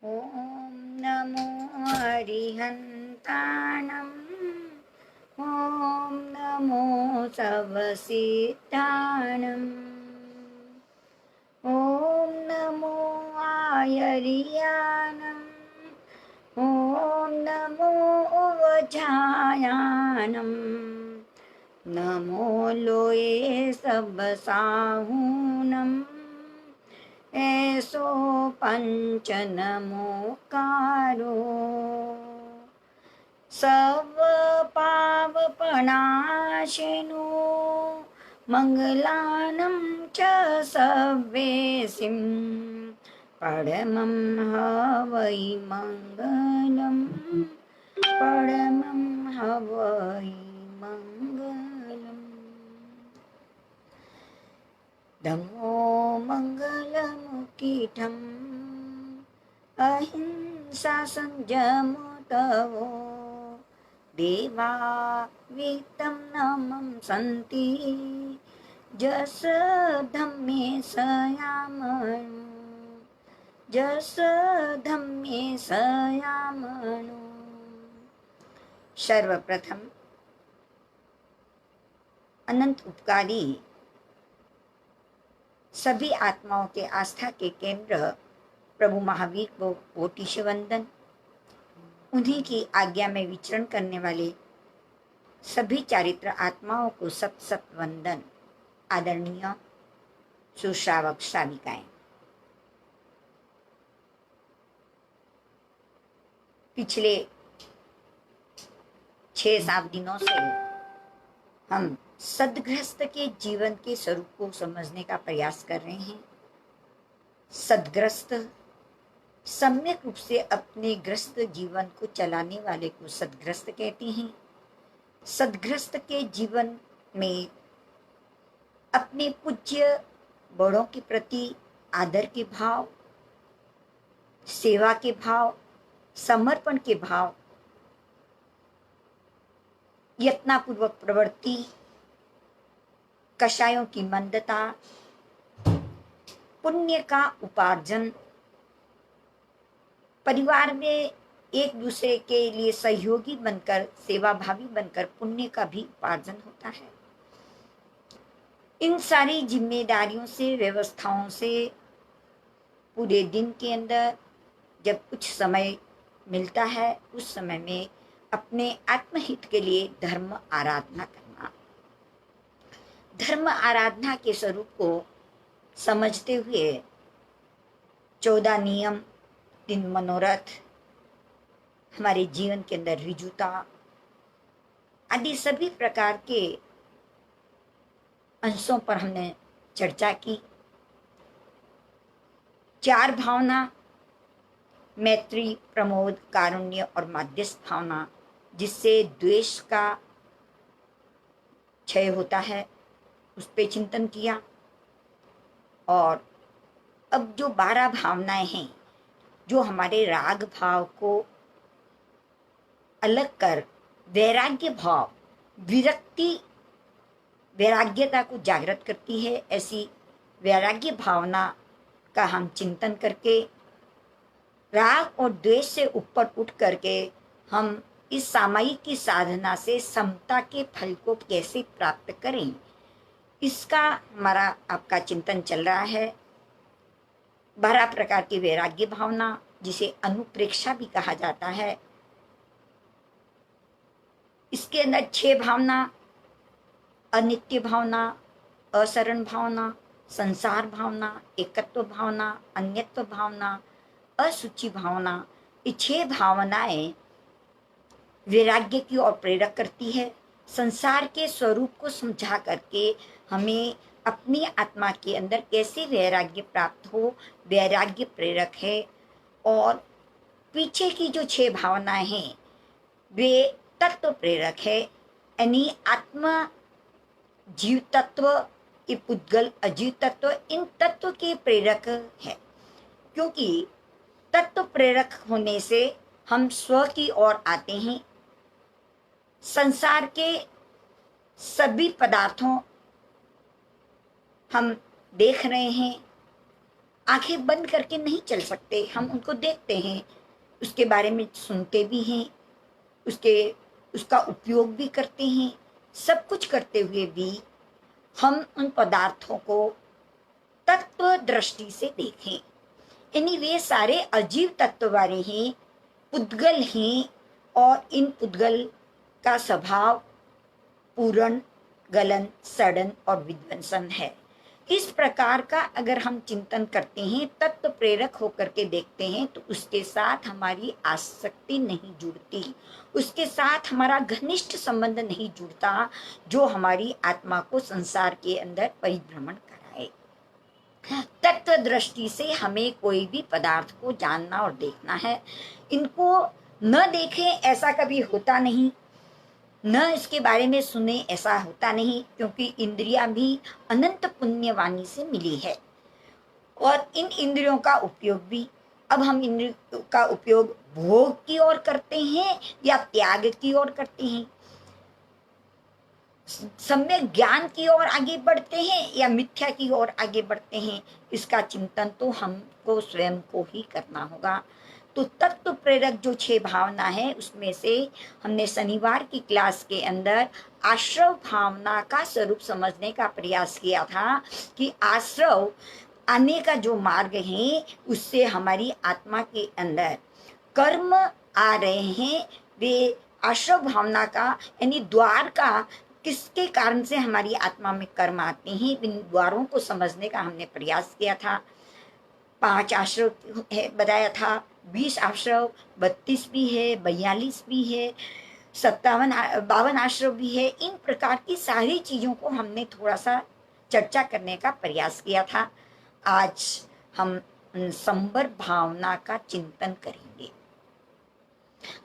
ओम नमो अरिहन्ताणम् ओम नमो सर्वसिद्धाणम् ओम नमो आयर्याणम् ओम नमो उवझायाणम् नमो लोये सबसाहूनम् ऐसो पंच नमोकारो सब पावपनाशिनो मंगलानं च सव्येसिं परमं हवै मंगलम् परमं हवै मंगलम् धम्मो मंगलमुखितं अहिंसा संयमो तवो देवा वित्तं नमं सन्ति जस धम्मे सयामनु जस धम्मे सयामनु। सर्वप्रथम अनंत उपकारी सभी आत्माओं के आस्था के केंद्र प्रभु महावीर को कोटि से वंदन। उन्हीं की आज्ञा में विचरण करने वाले सभी चारित्र आत्माओं को सत सत वंदन। आदरणीय सुश्रावक श्राविकाएं, पिछले 6-7 दिनों से हम सद्ग्रस्त के जीवन के स्वरूप को समझने का प्रयास कर रहे हैं। सद्ग्रस्त सम्यक रूप से अपने ग्रस्त जीवन को चलाने वाले को सद्ग्रस्त कहते हैं। सद्ग्रस्त के जीवन में अपने पूज्य बड़ों के प्रति आदर के भाव, सेवा के भाव, समर्पण के भाव, यत्नपूर्वक प्रवृत्ति, कषायों की मंदता, पुण्य का उपार्जन, परिवार में एक दूसरे के लिए सहयोगी बनकर, सेवाभावी बनकर पुण्य का भी उपार्जन होता है। इन सारी जिम्मेदारियों से, व्यवस्थाओं से पूरे दिन के अंदर जब कुछ समय मिलता है, उस समय में अपने आत्महित के लिए धर्म आराधना करना, धर्म आराधना के स्वरूप को समझते हुए 14 नियम, 3 मनोरथ, हमारे जीवन के अंदर ऋजुता आदि सभी प्रकार के अंशों पर हमने चर्चा की। 4 भावना, मैत्री, प्रमोद, कारुण्य और माध्यस्थ भावना, जिससे द्वेष का क्षय होता है, उस पे चिंतन किया। और अब जो 12 भावनाएं हैं जो हमारे राग भाव को अलग कर वैराग्य भाव, विरक्ति, वैराग्यता को जागृत करती है, ऐसी वैराग्य भावना का हम चिंतन करके राग और द्वेष से ऊपर उठ करके हम इस सामायिक की साधना से समता के फल को कैसे प्राप्त करें, इसका हमारा आपका चिंतन चल रहा है। 12 प्रकार की वैराग्य भावना, जिसे अनुप्रेक्षा भी कहा जाता है। इसके अंदर 6 भावना, अनित्य भावना, असरण भावना, संसार भावना, एकत्व भावना, अन्यत्व भावना, असुचि भावना, ये 6 भावनाएं वैराग्य की ओर प्रेरक करती है। संसार के स्वरूप को समझा करके हमें अपनी आत्मा के अंदर कैसे वैराग्य प्राप्त हो, वैराग्य प्रेरक है। और पीछे की जो 6 भावनाएं हैं वे तत्व प्रेरक है, यानी आत्मा, जीव तत्व, ये पुद्गल, अजीव तत्व, इन तत्व के प्रेरक है। क्योंकि तत्व प्रेरक होने से हम स्व की ओर आते हैं। संसार के सभी पदार्थों हम देख रहे हैं, आंखें बंद करके नहीं चल सकते, हम उनको देखते हैं, उसके बारे में सुनते भी हैं, उसके उसका उपयोग भी करते हैं। सब कुछ करते हुए भी हम उन पदार्थों को तत्व दृष्टि से देखें, यानी वे सारे अजीव तत्व वाले हैं, पुद्गल हैं, और इन पुद्गल का स्वभाव पूरण, गलन, सड़न और विध्वंसन है। इस प्रकार का अगर हम चिंतन करते हैं, तत्व प्रेरक होकर के देखते हैं, तो उसके साथ हमारी आसक्ति नहीं जुड़ती, उसके साथ हमारा घनिष्ठ संबंध नहीं जुड़ता, जो हमारी आत्मा को संसार के अंदर परिभ्रमण कराए। तत्व दृष्टि से हमें कोई भी पदार्थ को जानना और देखना है। इनको न देखें ऐसा कभी होता नहीं, न इसके बारे में सुने ऐसा होता नहीं, क्योंकि इंद्रियां भी अनंत पुण्यवाणी से मिली है। और इन इंद्रियों का उपयोग भी, अब हम इंद्रियों का उपयोग भोग की ओर करते हैं या त्याग की ओर करते हैं, सम्यक ज्ञान की ओर आगे बढ़ते हैं या मिथ्या की ओर आगे बढ़ते हैं, इसका चिंतन तो हमको स्वयं को ही करना होगा। तो तत्व प्रेरक जो 6 भावना है, उसमें से हमने शनिवार की क्लास के अंदर आश्रव भावना का स्वरूप समझने का प्रयास किया था कि आश्रव आने का जो मार्ग है, उससे हमारी आत्मा के अंदर कर्म आ रहे हैं। वे आश्रव भावना का यानी द्वार का, किसके कारण से हमारी आत्मा में कर्म आते हैं, इन द्वारों को समझने का हमने प्रयास किया था। 5 आश्रव है बताया था, 20 आश्रव, 32 भी है, 42 भी है, 52 आश्रव भी है। इन प्रकार की सारी चीजों को हमने थोड़ा सा चर्चा करने का प्रयास किया था। आज हम संबर भावना का चिंतन करेंगे।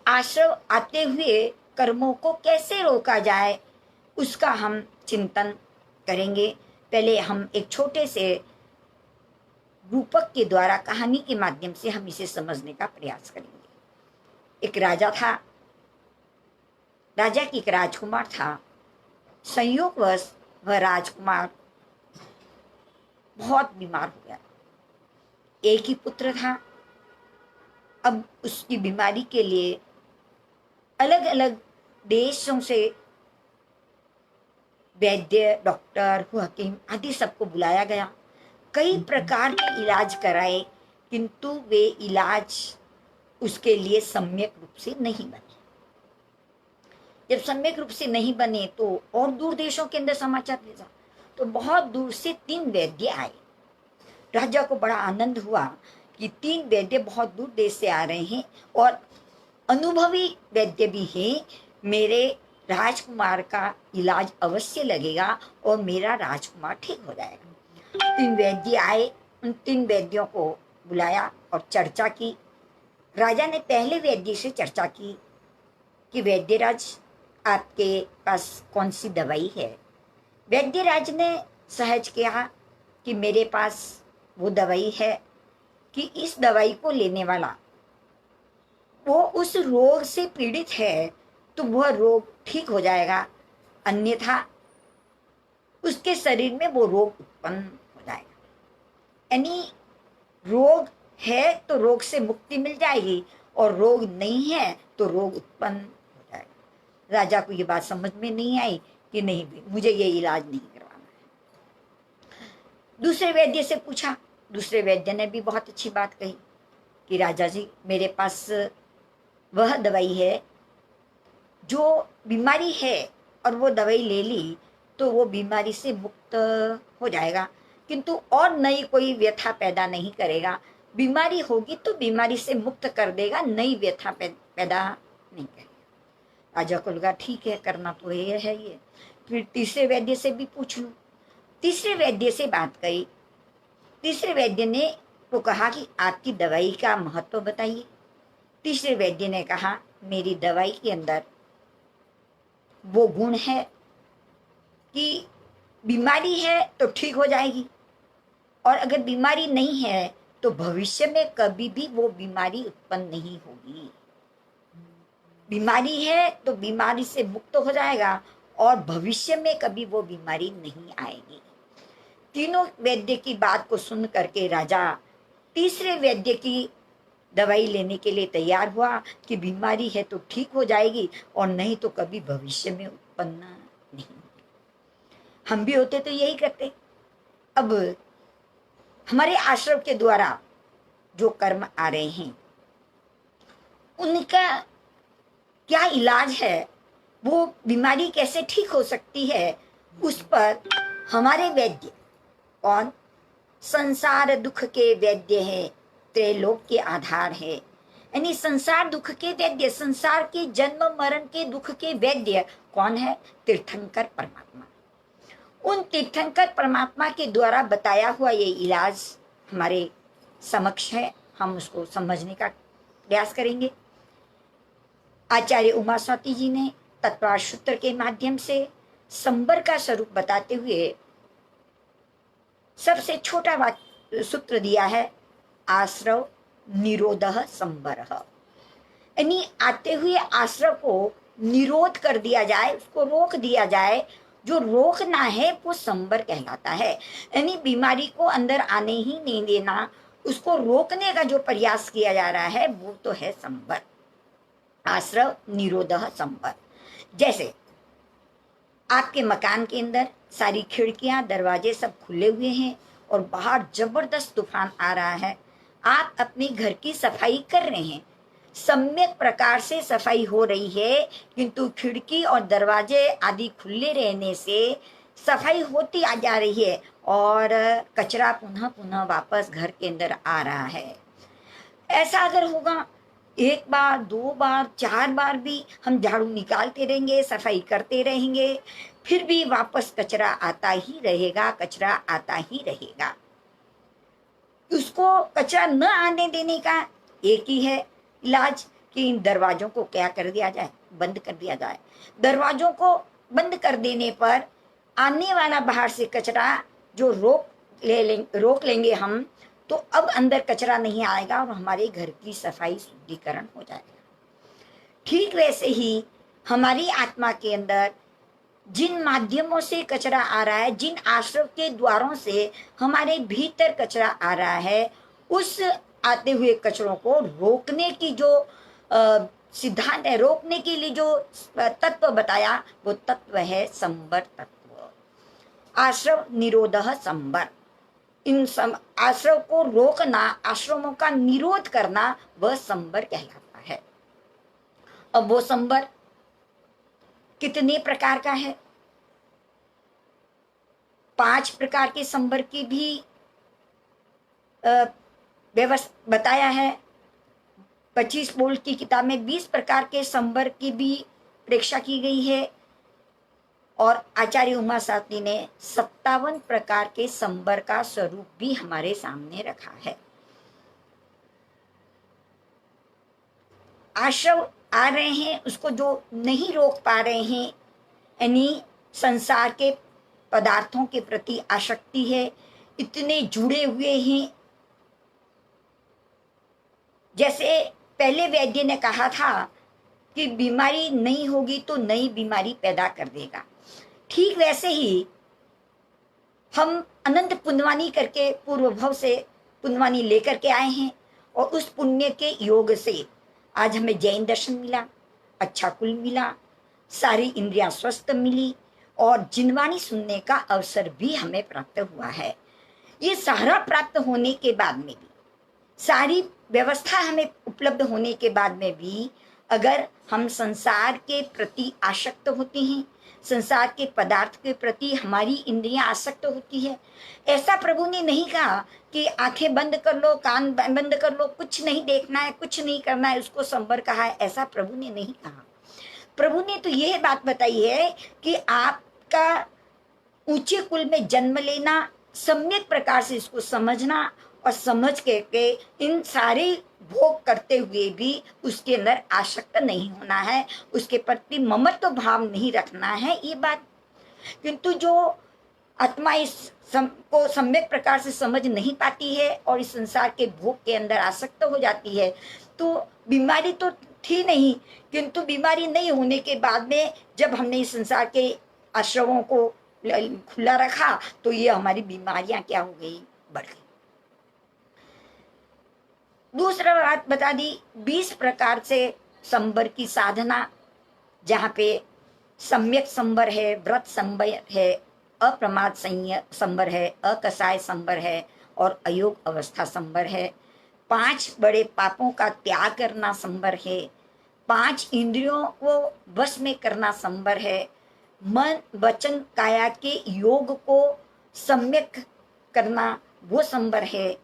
आश्रव आते हुए कर्मों को कैसे रोका जाए, उसका हम चिंतन करेंगे। पहले हम एक छोटे से रूपक के द्वारा, कहानी के माध्यम से हम इसे समझने का प्रयास करेंगे। एक राजा था, राजा की एक राजकुमार था। संयोगवश वह राजकुमार बहुत बीमार हो गया। एक ही पुत्र था। अब उसकी बीमारी के लिए अलग अलग देशों से वैद्य, डॉक्टर, हकीम आदि सबको बुलाया गया। कई प्रकार के इलाज कराए, किंतु वे इलाज उसके लिए सम्यक रूप से नहीं बने। जब सम्यक रूप से नहीं बने तो और दूर देशों के अंदर समाचार भेजा, तो बहुत दूर से 3 वैद्य आए। राजा को बड़ा आनंद हुआ कि 3 वैद्य बहुत दूर देश से आ रहे हैं और अनुभवी वैद्य भी हैं, मेरे राजकुमार का इलाज अवश्य लगेगा और मेरा राजकुमार ठीक हो जाएगा। 3 वैद्य आए, उन 3 वैद्यों को बुलाया और चर्चा की। राजा ने पहले वैद्य से चर्चा की कि वैद्यराज, आपके पास कौन सी दवाई है। वैद्यराज ने सहज किया कि मेरे पास वो दवाई है कि इस दवाई को लेने वाला वो उस रोग से पीड़ित है तो वह रोग ठीक हो जाएगा, अन्यथा उसके शरीर में वो रोग उत्पन्न हो जाएगा। यानी रोग है तो रोग से मुक्ति मिल जाएगी और रोग नहीं है तो रोग उत्पन्न हो जाएगा। राजा को ये बात समझ में नहीं आई कि नहीं, मुझे ये इलाज नहीं करवाना है। दूसरे वैद्य से पूछा, दूसरे वैद्य ने भी बहुत अच्छी बात कही कि राजा जी, मेरे पास वह दवाई है, जो बीमारी है और वो दवाई ले ली तो वो बीमारी से मुक्त हो जाएगा, किंतु और नई कोई व्यथा पैदा नहीं करेगा। बीमारी होगी तो बीमारी से मुक्त कर देगा, नई व्यथा पैदा नहीं करेगा। राजा को लगा ठीक है, करना तो ये है ये। फिर तीसरे वैद्य से भी पूछ लूं। तीसरे वैद्य से बात कही। तीसरे वैद्य ने को कहा कि आपकी दवाई का महत्व बताइए। तीसरे वैद्य ने कहा, मेरी दवाई के अंदर वो गुण है कि बीमारी है तो ठीक हो जाएगी, और अगर बीमारी नहीं है तो भविष्य में कभी भी वो बीमारी उत्पन्न नहीं होगी। बीमारी है तो बीमारी से मुक्त हो जाएगा और भविष्य में कभी वो बीमारी नहीं आएगी। तीनों वैद्य की बात को सुन करके राजा तीसरे वैद्य की दवाई लेने के लिए तैयार हुआ कि बीमारी है तो ठीक हो जाएगी और नहीं तो कभी भविष्य में उत्पन्न नहीं। हम भी होते तो यही करते। अब हमारे आश्रम के द्वारा जो कर्म आ रहे हैं उनका क्या इलाज है, वो बीमारी कैसे ठीक हो सकती है, उस पर हमारे वैद्य कौन, संसार दुख के वैद्य है, त्रैलोक के आधार है। यानी संसार दुख के वैद्य, संसार के जन्म मरण के दुख के वैद्य कौन है? तीर्थंकर परमात्मा। उन तीर्थंकर परमात्मा के द्वारा बताया हुआ ये इलाज हमारे समक्ष है, हम उसको समझने का प्रयास करेंगे। आचार्य उमा स्वाति जी ने तत्वार्थ सूत्र के माध्यम से संबर का स्वरूप बताते हुए सबसे छोटा सूत्र दिया है, आश्रव निरोधः संबरः। यानी आते हुए आश्रव को निरोध कर दिया जाए, उसको रोक दिया जाए। जो रोकना है वो संबर कहलाता है। यानी बीमारी को अंदर आने ही नहीं देना, उसको रोकने का जो प्रयास किया जा रहा है वो तो है संबर, आश्रव निरोधः संबर। जैसे आपके मकान के अंदर सारी खिड़कियां दरवाजे सब खुले हुए हैं और बाहर जबरदस्त तूफान आ रहा है, आप अपने घर की सफाई कर रहे हैं, सम्यक प्रकार से सफाई हो रही है, किंतु खिड़की और दरवाजे आदि खुले रहने से सफाई होती आ जा रही है और कचरा पुनः पुनः वापस घर के अंदर आ रहा है। ऐसा अगर होगा एक बार, दो बार, चार बार भी हम झाड़ू निकालते रहेंगे, सफाई करते रहेंगे, फिर भी वापस कचरा आता ही रहेगा, कचरा आता ही रहेगा। उसको कचरा न आने देने का एक ही है इलाज कि इन दरवाजों को क्या कर दिया जाए, बंद कर दिया जाए। दरवाजों को बंद कर देने पर आने वाला बाहर से कचरा जो रोक लेंगे हम, तो अब अंदर कचरा नहीं आएगा और हमारे घर की सफाई शुद्धिकरण हो जाएगा। ठीक वैसे ही हमारी आत्मा के अंदर जिन माध्यमों से कचरा आ रहा है, जिन आश्रम के द्वारों से हमारे भीतर कचरा आ रहा है, उस आते हुए कचरों को रोकने की जो सिद्धांत है, रोकने के लिए जो तत्व बताया वो तत्व है संबर तत्व, आश्रम निरोधः संबर। इन आश्रम को रोकना, आश्रमों का निरोध करना, वह संबर कहलाता है। अब वो संबर कितने प्रकार का है? 5 प्रकार के संबर की भी व्यवस्था बताया है। 25 बोल्ट की किताब में 20 प्रकार के संबर की भी प्रेक्षा की गई है और आचार्य उमा साथी ने 57 प्रकार के संबर का स्वरूप भी हमारे सामने रखा है। आश्रव आ रहे हैं, उसको जो नहीं रोक पा रहे हैं, यानी संसार के पदार्थों के प्रति आसक्ति है, इतने जुड़े हुए हैं। जैसे पहले वैद्य ने कहा था कि बीमारी नहीं होगी तो नई बीमारी पैदा कर देगा, ठीक वैसे ही हम अनंत पुण्यवानी करके पूर्व भव से पुण्यवानी लेकर के आए हैं और उस पुण्य के योग से आज हमें जैन दर्शन मिला, अच्छा कुल मिला, सारी इंद्रियां स्वस्थ मिली और जिनवाणी सुनने का अवसर भी हमें प्राप्त हुआ है। ये सारा प्राप्त होने के बाद में भी, सारी व्यवस्था हमें उपलब्ध होने के बाद में भी अगर हम संसार के प्रति आसक्त होते हैं, संसार के पदार्थ के प्रति हमारी इंद्रियां आसक्त होती है, ऐसा प्रभु ने नहीं कहा कि आंखें बंद कर लो, कान बंद कर लो, कुछ नहीं देखना है, कुछ नहीं करना है, उसको संबर कहा है, ऐसा प्रभु ने नहीं कहा। प्रभु ने तो यह बात बताई है कि आपका ऊंचे कुल में जन्म लेना, सम्यक प्रकार से इसको समझना और समझ के इन सारे भोग करते हुए भी उसके अंदर आसक्त नहीं होना है, उसके प्रति ममत्व भाव नहीं रखना है, ये बात। किंतु जो आत्मा इस को सम्यक प्रकार से समझ नहीं पाती है और इस संसार के भोग के अंदर आसक्त हो जाती है, तो बीमारी तो थी नहीं, किंतु बीमारी नहीं होने के बाद में जब हमने इस संसार के आश्रमों को खुला रखा तो ये हमारी बीमारियां क्या हो गई, बढ़ गई। दूसरा बात बता दी, 20 प्रकार से संबर की साधना, जहाँ पे सम्यक संबर है, व्रत संबर है, अप्रमाद संबर है, अकसाय संबर है और अयोग अवस्था संबर है। 5 बड़े पापों का त्याग करना संबर है, 5 इंद्रियों को वश में करना संबर है, मन वचन काया के योग को सम्यक करना वो संबर है,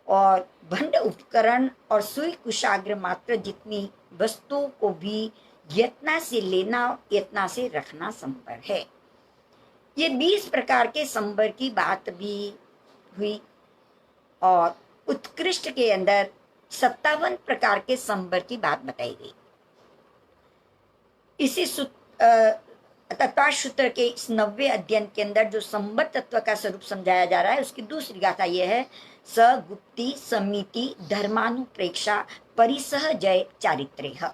और भंड उपकरण और सुई कुशाग्र मात्र जितनी वस्तुओं को भी यत्ना से लेना, यत्ना से रखना संबर है। ये 20 प्रकार के संबर की बात भी हुई, और उत्कृष्ट के अंदर 57 प्रकार के संबर की बात बताई गई। इसी तत्वार्थ सूत्र के इस 90वें अध्ययन के अंदर जो संबर तत्व का स्वरूप समझाया जा रहा है, उसकी दूसरी गाथा यह है, स गुप्ति समिति धर्मानुप्रेक्षा परिसह जय चारित्र्य।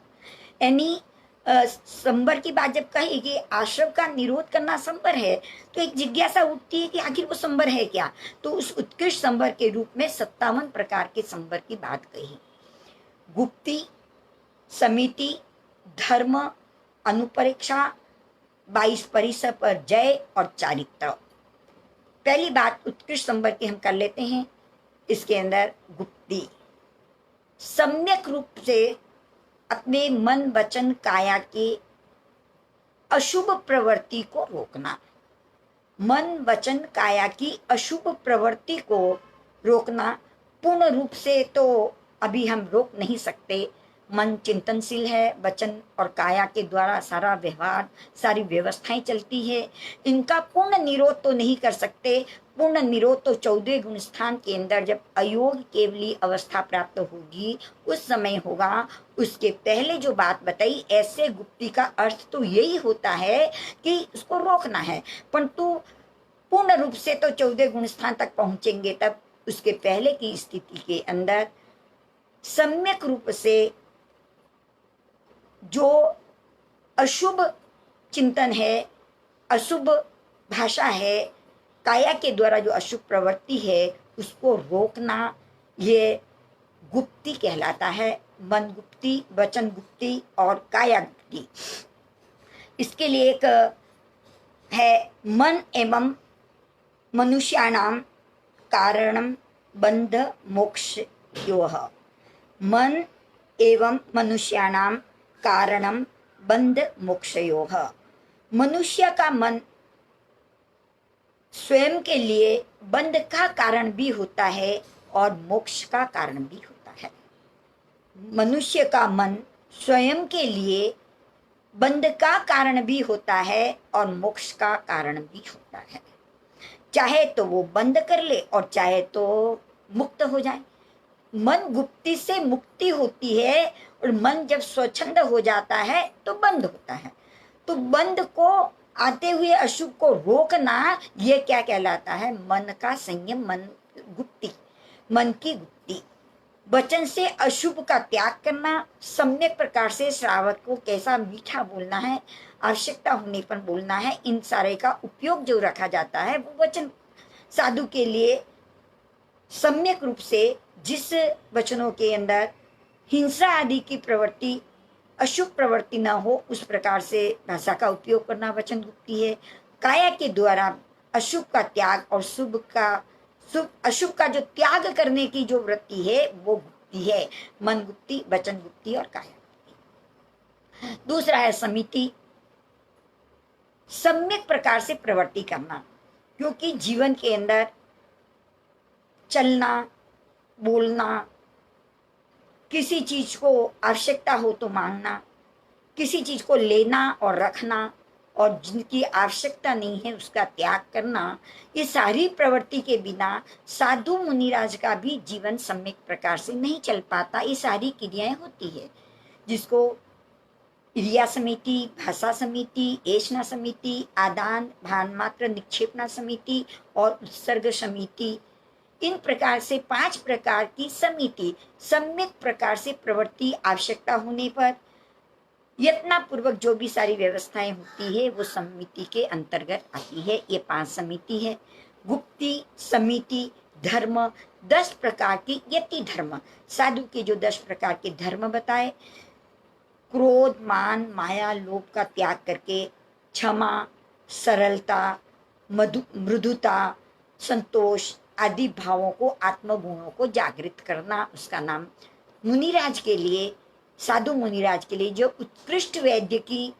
यानी संबर की बात जब कही कि आश्रम का निरोध करना संबर है, तो एक जिज्ञासा उठती है कि आखिर वो संबर है क्या। तो उस उत्कृष्ट संबर के रूप में 57 प्रकार के संबर की बात कही। गुप्ति, समिति, धर्म, अनुपरीक्षा, 22 परिसर पर जय और चारित्र। पहली बात उत्कृष्ट संबर की हम कर लेते हैं। इसके अंदर गुप्ति, सम्यक रूप से अपने मन वचन काया के अशुभ प्रवृत्ति को रोकना। मन वचन काया की अशुभ प्रवृत्ति को रोकना पूर्ण रूप से तो अभी हम रोक नहीं सकते। मन चिंतनशील है, वचन और काया के द्वारा सारा व्यवहार, सारी व्यवस्थाएं चलती है। इनका पूर्ण निरोध तो नहीं कर सकते। पूर्ण निरोध तो 14 गुण स्थान के अंदर जब अयोग केवली अवस्था प्राप्त होगी उस समय होगा। उसके पहले जो बात बताई, ऐसे गुप्ति का अर्थ तो यही होता है कि उसको रोकना है, परंतु पूर्ण रूप से तो 14 गुण स्थान तक पहुंचेंगे तब। उसके पहले की स्थिति के अंदर सम्यक रूप से जो अशुभ चिंतन है, अशुभ भाषा है, काया के द्वारा जो अशुभ प्रवृत्ति है, उसको रोकना, ये गुप्ति कहलाता है। मन गुप्ति, वचन गुप्ति और काया गुप्ति। इसके लिए एक है, मन एवं मनुष्याणाम कारणम बंध मोक्षयोः। मन एवं मनुष्याणाम कारणम बंध मोक्षयोः। मनुष्य का मन स्वयं के लिए बंध का कारण भी होता है और मोक्ष का कारण भी होता है। मनुष्य का मन स्वयं के लिए बंध का कारण भी होता है और मोक्ष का कारण भी होता है। चाहे तो वो बंद कर ले और चाहे तो मुक्त हो जाए। मन गुप्ति से मुक्ति होती है और मन जब स्वच्छंद हो जाता है तो बंद होता है। तो बंद को आते हुए अशुभ को रोकना, ये क्या कहलाता है? मन का संयम, मन गुप्ति, मन की गुप्ति। वचन से अशुभ का त्याग करना, सम्यक प्रकार से श्रावक को कैसा मीठा बोलना है, आवश्यकता होने पर बोलना है, इन सारे का उपयोग जो रखा जाता है वो वचन साधु के लिए सम्यक रूप से, जिस वचनों के अंदर हिंसा आदि की प्रवृत्ति, अशुभ प्रवृत्ति ना हो, उस प्रकार से भाषा का उपयोग करना वचन गुप्ति है। काया के द्वारा अशुभ का त्याग और अशुभ का जो त्याग करने की जो वृत्ति है वो गुप्ति है। मन गुप्ति, वचन गुप्ति और काया गुप्ति। दूसरा है समिति, सम्यक प्रकार से प्रवृत्ति करना, क्योंकि जीवन के अंदर चलना, बोलना, किसी चीज को आवश्यकता हो तो मांगना, किसी चीज को लेना और रखना, और जिनकी आवश्यकता नहीं है उसका त्याग करना, ये सारी प्रवृत्ति के बिना साधु मुनिराज का भी जीवन सम्यक प्रकार से नहीं चल पाता। ये सारी क्रियाएं होती है, जिसको क्रिया समिति, भाषा समिति, ऐषणा समिति, आदान भान मात्र निक्षेपणा समिति और उत्सर्ग समिति, इन प्रकार से 5 प्रकार की समिति सम्यक प्रकार से प्रवृत्ति आवश्यकता होने पर यत्नापूर्वक जो भी सारी व्यवस्थाएं होती है वो समिति के अंतर्गत आती है। ये 5 समिति है। गुप्ती, समिति, धर्म, 10 प्रकार के यति धर्म, साधु के जो 10 प्रकार के धर्म बताए, क्रोध, मान, माया, लोभ का त्याग करके क्षमा, सरलता, मृदुता, संतोष आदि भावों को, आत्मगुणों को जागृत करना, उसका नाम मुनिराज के लिए, साधु मुनिराज के लिए जो उत्कृष्ट वैद्य की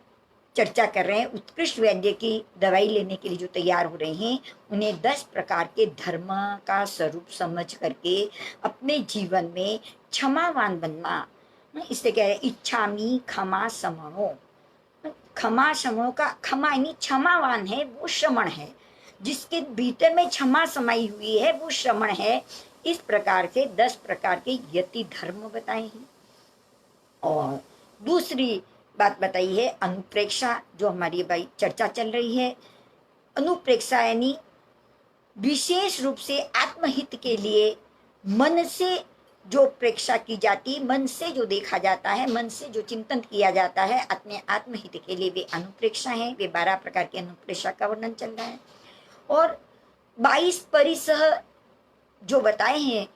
चर्चा कर रहे हैं, उत्कृष्ट वैद्य की दवाई लेने के लिए जो तैयार हो रहे हैं, उन्हें 10 प्रकार के धर्म का स्वरूप समझ करके अपने जीवन में क्षमावान बनना। इससे कह रहे हैं इच्छामी क्षमा समणो। क्षमा समणों का क्षमा यानी क्षमावान है, वो श्रमण है, जिसके भीतर में क्षमा समाई हुई है वो श्रमण है। इस प्रकार से 10 प्रकार के यति धर्म बताए हैं। और दूसरी बात बताई है अनुप्रेक्षा, जो हमारी भाई चर्चा चल रही है। अनुप्रेक्षा यानी विशेष रूप से आत्महित के लिए मन से जो प्रेक्षा की जाती, मन से जो देखा जाता है, मन से जो चिंतन किया जाता है अपने आत्महित के लिए, वे अनुप्रेक्षा है। वे 12 प्रकार के अनुप्रेक्षा का वर्णन चल रहा है। और 22 परिसह जो बताए हैं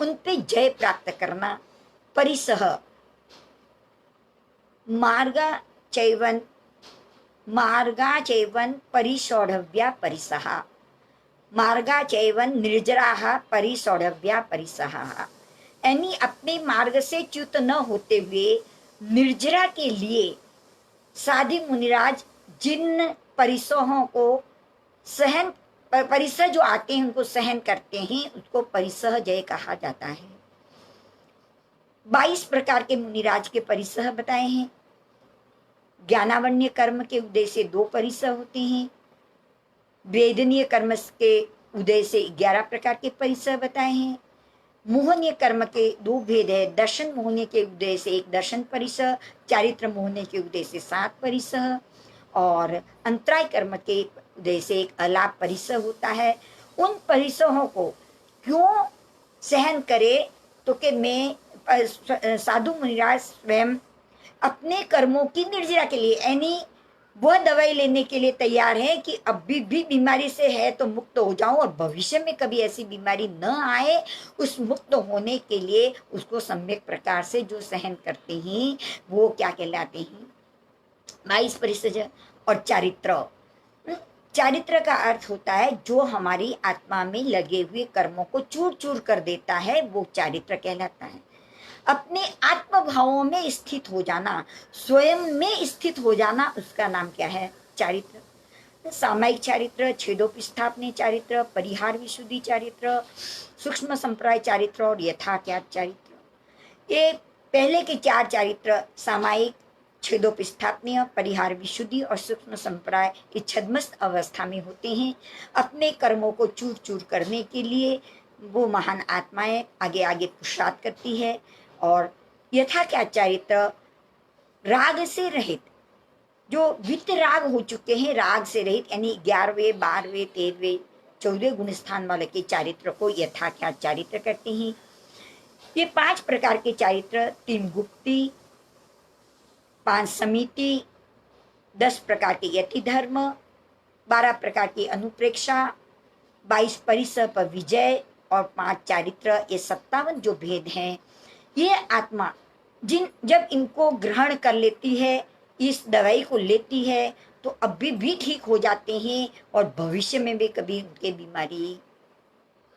उन पे जय प्राप्त करना। परिसह मार्गा चैवन परिषोढव्या परिसहा, मार्गा चैवन निर्जराः परिषोढव्या परिसहा, यानी अपने मार्ग से च्युत न होते हुए निर्जरा के लिए साधु मुनिराज जिन परिसहों को सहन, परिसह जो आते हैं उनको सहन करते हैं, उसको परिसह जय कहा जाता है। 22 प्रकार के मुनिराज के परिसह बताए हैं। ज्ञानावन्य कर्म के उदय से 2 परिसह होते हैं। वेदनीय कर्म के उदय से 11 प्रकार के परिसह बताए हैं। मोहनीय कर्म के 2 भेद है। दर्शन मोहनीय के उदय से 1 दर्शन परिसह, चारित्र मोहनीय के उदय से 7 परिसह, और अंतराय कर्म के उदय से 1 अलाप परिसह होता है। उन परिसहों को क्यों सहन करे, तो कि मैं साधु मुनिराज स्वयं अपने कर्मों की निर्जरा के लिए, यानी वह दवाई लेने के लिए तैयार है कि अभी भी बीमारी से है तो मुक्त हो जाऊं और भविष्य में कभी ऐसी बीमारी न आए, उस मुक्त होने के लिए उसको सम्यक प्रकार से जो सहन करते हैं वो क्या कहलाते हैं 22 परिसर। और चारित्र, चारित्र का अर्थ होता है जो हमारी आत्मा में लगे हुए कर्मों को चूर चूर कर देता है, वो चारित्र कहलाता है। अपने आत्म भावों में स्थित हो जाना, स्वयं में स्थित हो जाना, उसका नाम क्या है? चारित्र। सामायिक चारित्र, छेदोपस्थापनीय चारित्र, परिहार विशुद्धि चारित्र, सूक्ष्म संप्रदाय चारित्र और यथाज्ञात चारित्र। ये पहले के 4 चारित्र सामायिक, छेदोपस्थापनीय, परिहार विशुद्धि और सूक्ष्म संप्रदाय ये छद्मस्त अवस्था में होते हैं। अपने कर्मों को चूर चूर करने के लिए वो महान आत्माएं आगे आगे पुरुषार्थ करती है। और यथा क्या चारित्र राग से रहित, जो वितराग हो चुके हैं, राग से रहित, यानी 11वें 12वें 13वें 14वें गुण स्थान वाले के चारित्र को यथा क्या चारित्र कहते हैं। ये 5 प्रकार के चारित्र, 3 गुप्ती, 5 समिति, 10 प्रकार के यति धर्म, 12 प्रकार की अनुप्रेक्षा, 22 परिसह पर विजय और 5 चारित्र, ये 57 जो भेद हैं, ये आत्मा जब इनको ग्रहण कर लेती है, इस दवाई को लेती है, तो अभी भी ठीक हो जाते हैं और भविष्य में भी कभी उनके बीमारी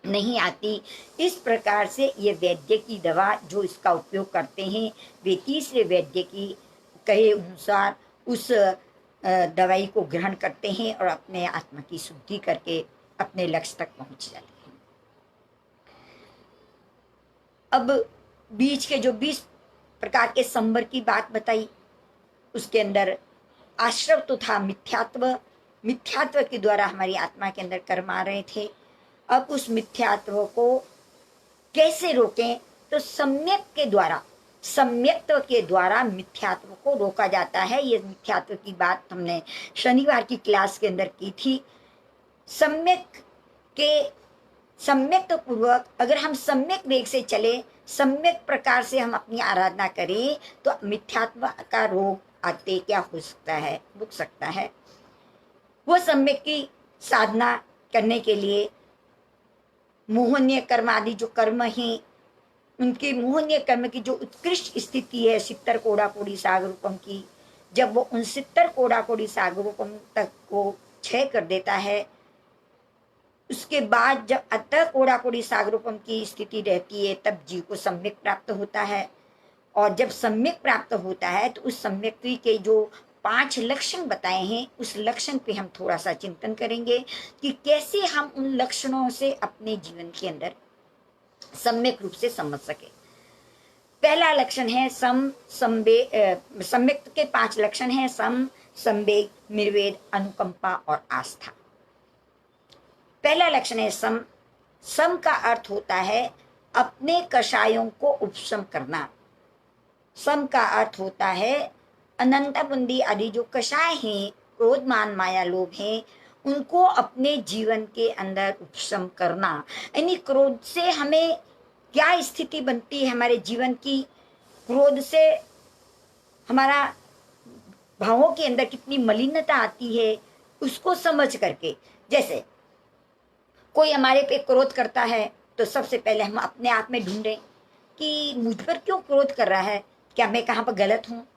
नहीं आती। इस प्रकार से ये वैद्य की दवा जो इसका उपयोग करते हैं, वे तीसरे वैद्य की कहे अनुसार उस दवाई को ग्रहण करते हैं और अपने आत्मा की शुद्धि करके अपने लक्ष्य तक पहुंच जाते हैं। अब बीच के जो 20 प्रकार के संबर की बात बताई, उसके अंदर आश्रव तो था मिथ्यात्व, मिथ्यात्व के द्वारा हमारी आत्मा के अंदर कर्म आ रहे थे। अब उस मिथ्यात्व को कैसे रोकें, तो सम्यक्त्व के द्वारा मिथ्यात्व को रोका जाता है। ये मिथ्यात्व की बात हमने शनिवार की क्लास के अंदर की थी। सम्यक पूर्वक अगर हम सम्यक वेग से चले सम्यक प्रकार से हम अपनी आराधना करें तो मिथ्यात्व का रोग आते क्या हो सकता है, रुक सकता है। वो सम्यक की साधना करने के लिए मोहनीय कर्म आदि जो कर्म हैं, उनके मोहनीय कर्म की जो उत्कृष्ट स्थिति है सितर कोड़ा कोड़ी सागर रूपम की, जब वो उन सितर कोड़ा कोड़ी सागर रूपम तक को क्षय कर देता है, उसके बाद जब अतः कोड़ा कोड़ी सागर रूपम की स्थिति रहती है तब जीव को सम्यक प्राप्त होता है। और जब सम्यक प्राप्त होता है तो उस सम्यक्ति के जो 5 लक्षण बताए हैं उस लक्षण पे हम थोड़ा सा चिंतन करेंगे कि कैसे हम उन लक्षणों से अपने जीवन के अंदर सम्यक रूप से समझ सके। पहला लक्षण है सम्यक के 5 लक्षण हैं सम, संवेग, निर्वेद, अनुकंपा और आस्था। पहला लक्षण है सम। सम का अर्थ होता है अपने कषायों को उपशम करना। सम का अर्थ होता है अनंत बुंदी आदि जो कषाय हैं, क्रोध मान माया लोभ हैं, उनको अपने जीवन के अंदर उपशम करना। यानी क्रोध से हमें क्या स्थिति बनती है हमारे जीवन की, क्रोध से हमारा भावों के अंदर कितनी मलिनता आती है उसको समझ करके। जैसे कोई हमारे पे क्रोध करता है तो सबसे पहले हम अपने आप में ढूंढें कि मुझ पर क्यों क्रोध कर रहा है, क्या मैं कहाँ पर गलत हूँ,